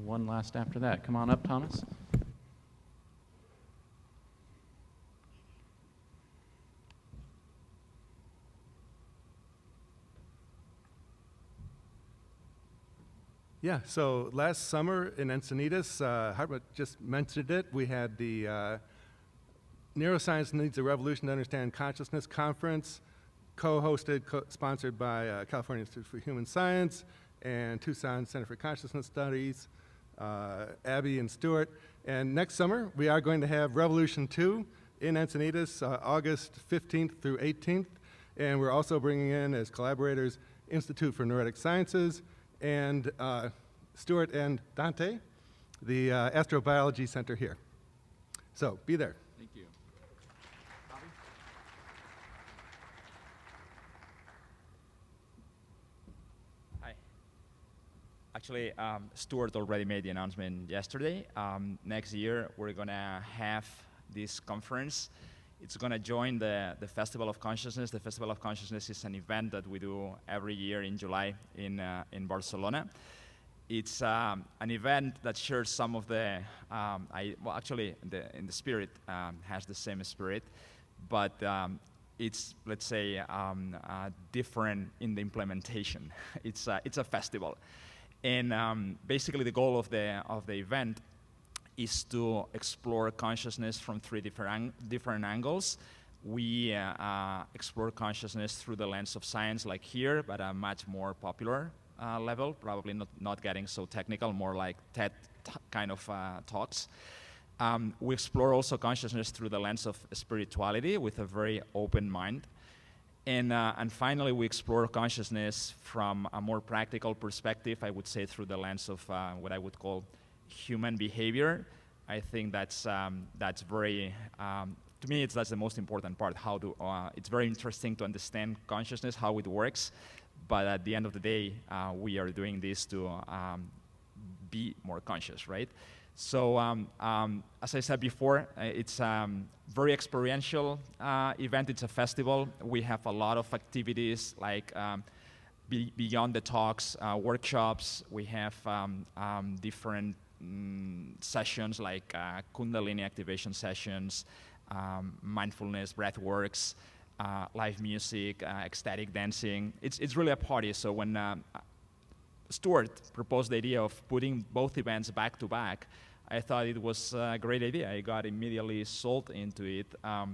one last after that. Come on up, Thomas. Yeah, so last summer in Encinitas, HARMUT just mentioned it, we had the Neuroscience Needs a Revolution to Understand Consciousness Conference, co-hosted, sponsored by California Institute for Human Science and Tucson Center for Consciousness Studies, Abby and Stuart. And next summer, we are going to have Revolution 2 in Encinitas, August 15th through 18th. And we're also bringing in as collaborators Institute for Neurotic Sciences and Stuart and Dante, the Astrobiology Center here. So be there. Thank you. Hi. Actually, Stuart already made the announcement yesterday. Next year, we're going to have this conference. It's going to join the Festival of Consciousness. The Festival of Consciousness is an event that we do every year in July in Barcelona. It's an event that shares some of the, actually, in the spirit has the same spirit, but it's, let's say, different in the implementation. It's a festival. And basically the goal of the event is to explore consciousness from three different angles. We explore consciousness through the lens of science, like here, but a much more popular level, probably not getting so technical, more like TED kind of talks. We explore also consciousness through the lens of spirituality with a very open mind. And finally, we explore consciousness from a more practical perspective, I would say through the lens of what I would call human behavior. I think that's very, to me, that's the most important part. It's very interesting to understand consciousness, how it works, but at the end of the day, we are doing this to be more conscious, right? So, as I said before, it's a very experiential event. It's a festival. We have a lot of activities like beyond the talks, workshops. We have different sessions like Kundalini activation sessions, mindfulness, breathworks, live music, ecstatic dancing. It's really a party. So when Stuart proposed the idea of putting both events back to back, I thought it was a great idea. I got immediately sold into it. I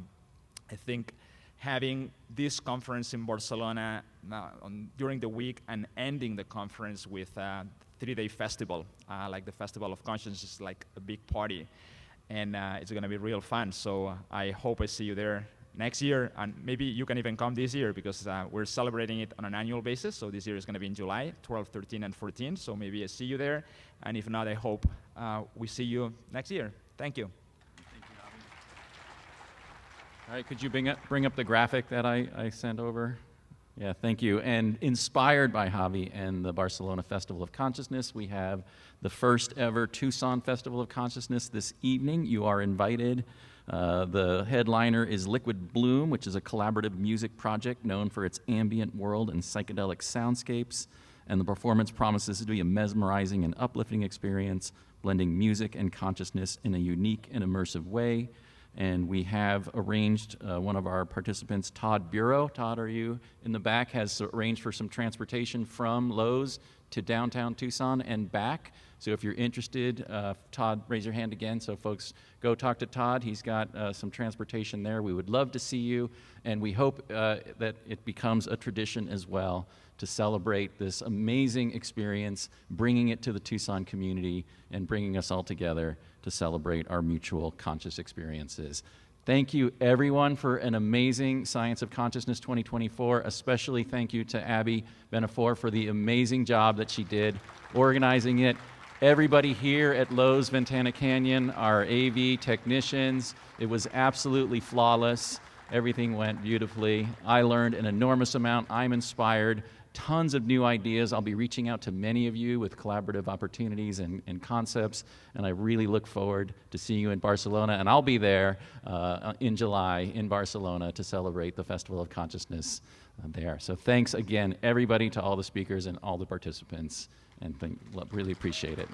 think having this conference in Barcelona during the week and ending the conference with 3-day festival, like the Festival of Consciousness is like a big party, and it's going to be real fun. So I hope I see you there next year, and maybe you can even come this year because we're celebrating it on an annual basis. So this year is going to be in July, 12, 13, and 14. So maybe I see you there, and if not, I hope we see you next year. Thank you. All right, could you bring up the graphic that I sent over? Yeah, thank you. And inspired by Javi and the Barcelona Festival of Consciousness, we have the first ever Tucson Festival of Consciousness this evening. You are invited. The headliner is Liquid Bloom, which is a collaborative music project known for its ambient world and psychedelic soundscapes. And the performance promises to be a mesmerizing and uplifting experience, blending music and consciousness in a unique and immersive way. And we have arranged one of our participants, Todd Bureau. Todd, are you in the back? Has arranged for some transportation from Lowe's to downtown Tucson and back. So if you're interested, Todd, raise your hand again. So folks, go talk to Todd. He's got some transportation there. We would love to see you, and we hope that it becomes a tradition as well to celebrate this amazing experience, bringing it to the Tucson community and bringing us all together to celebrate our mutual conscious experiences. Thank you, everyone, for an amazing Science of Consciousness 2024. Especially thank you to Abby Benafor for the amazing job that she did organizing it. Everybody here at Lowe's Ventana Canyon, our AV technicians, it was absolutely flawless. Everything went beautifully. I learned an enormous amount. I'm inspired. Tons of new ideas. I'll be reaching out to many of you with collaborative opportunities and concepts, and I really look forward to seeing you in Barcelona. And I'll be there in July in Barcelona to celebrate the Festival of Consciousness there. So thanks again, everybody, to all the speakers and all the participants, and really appreciate it.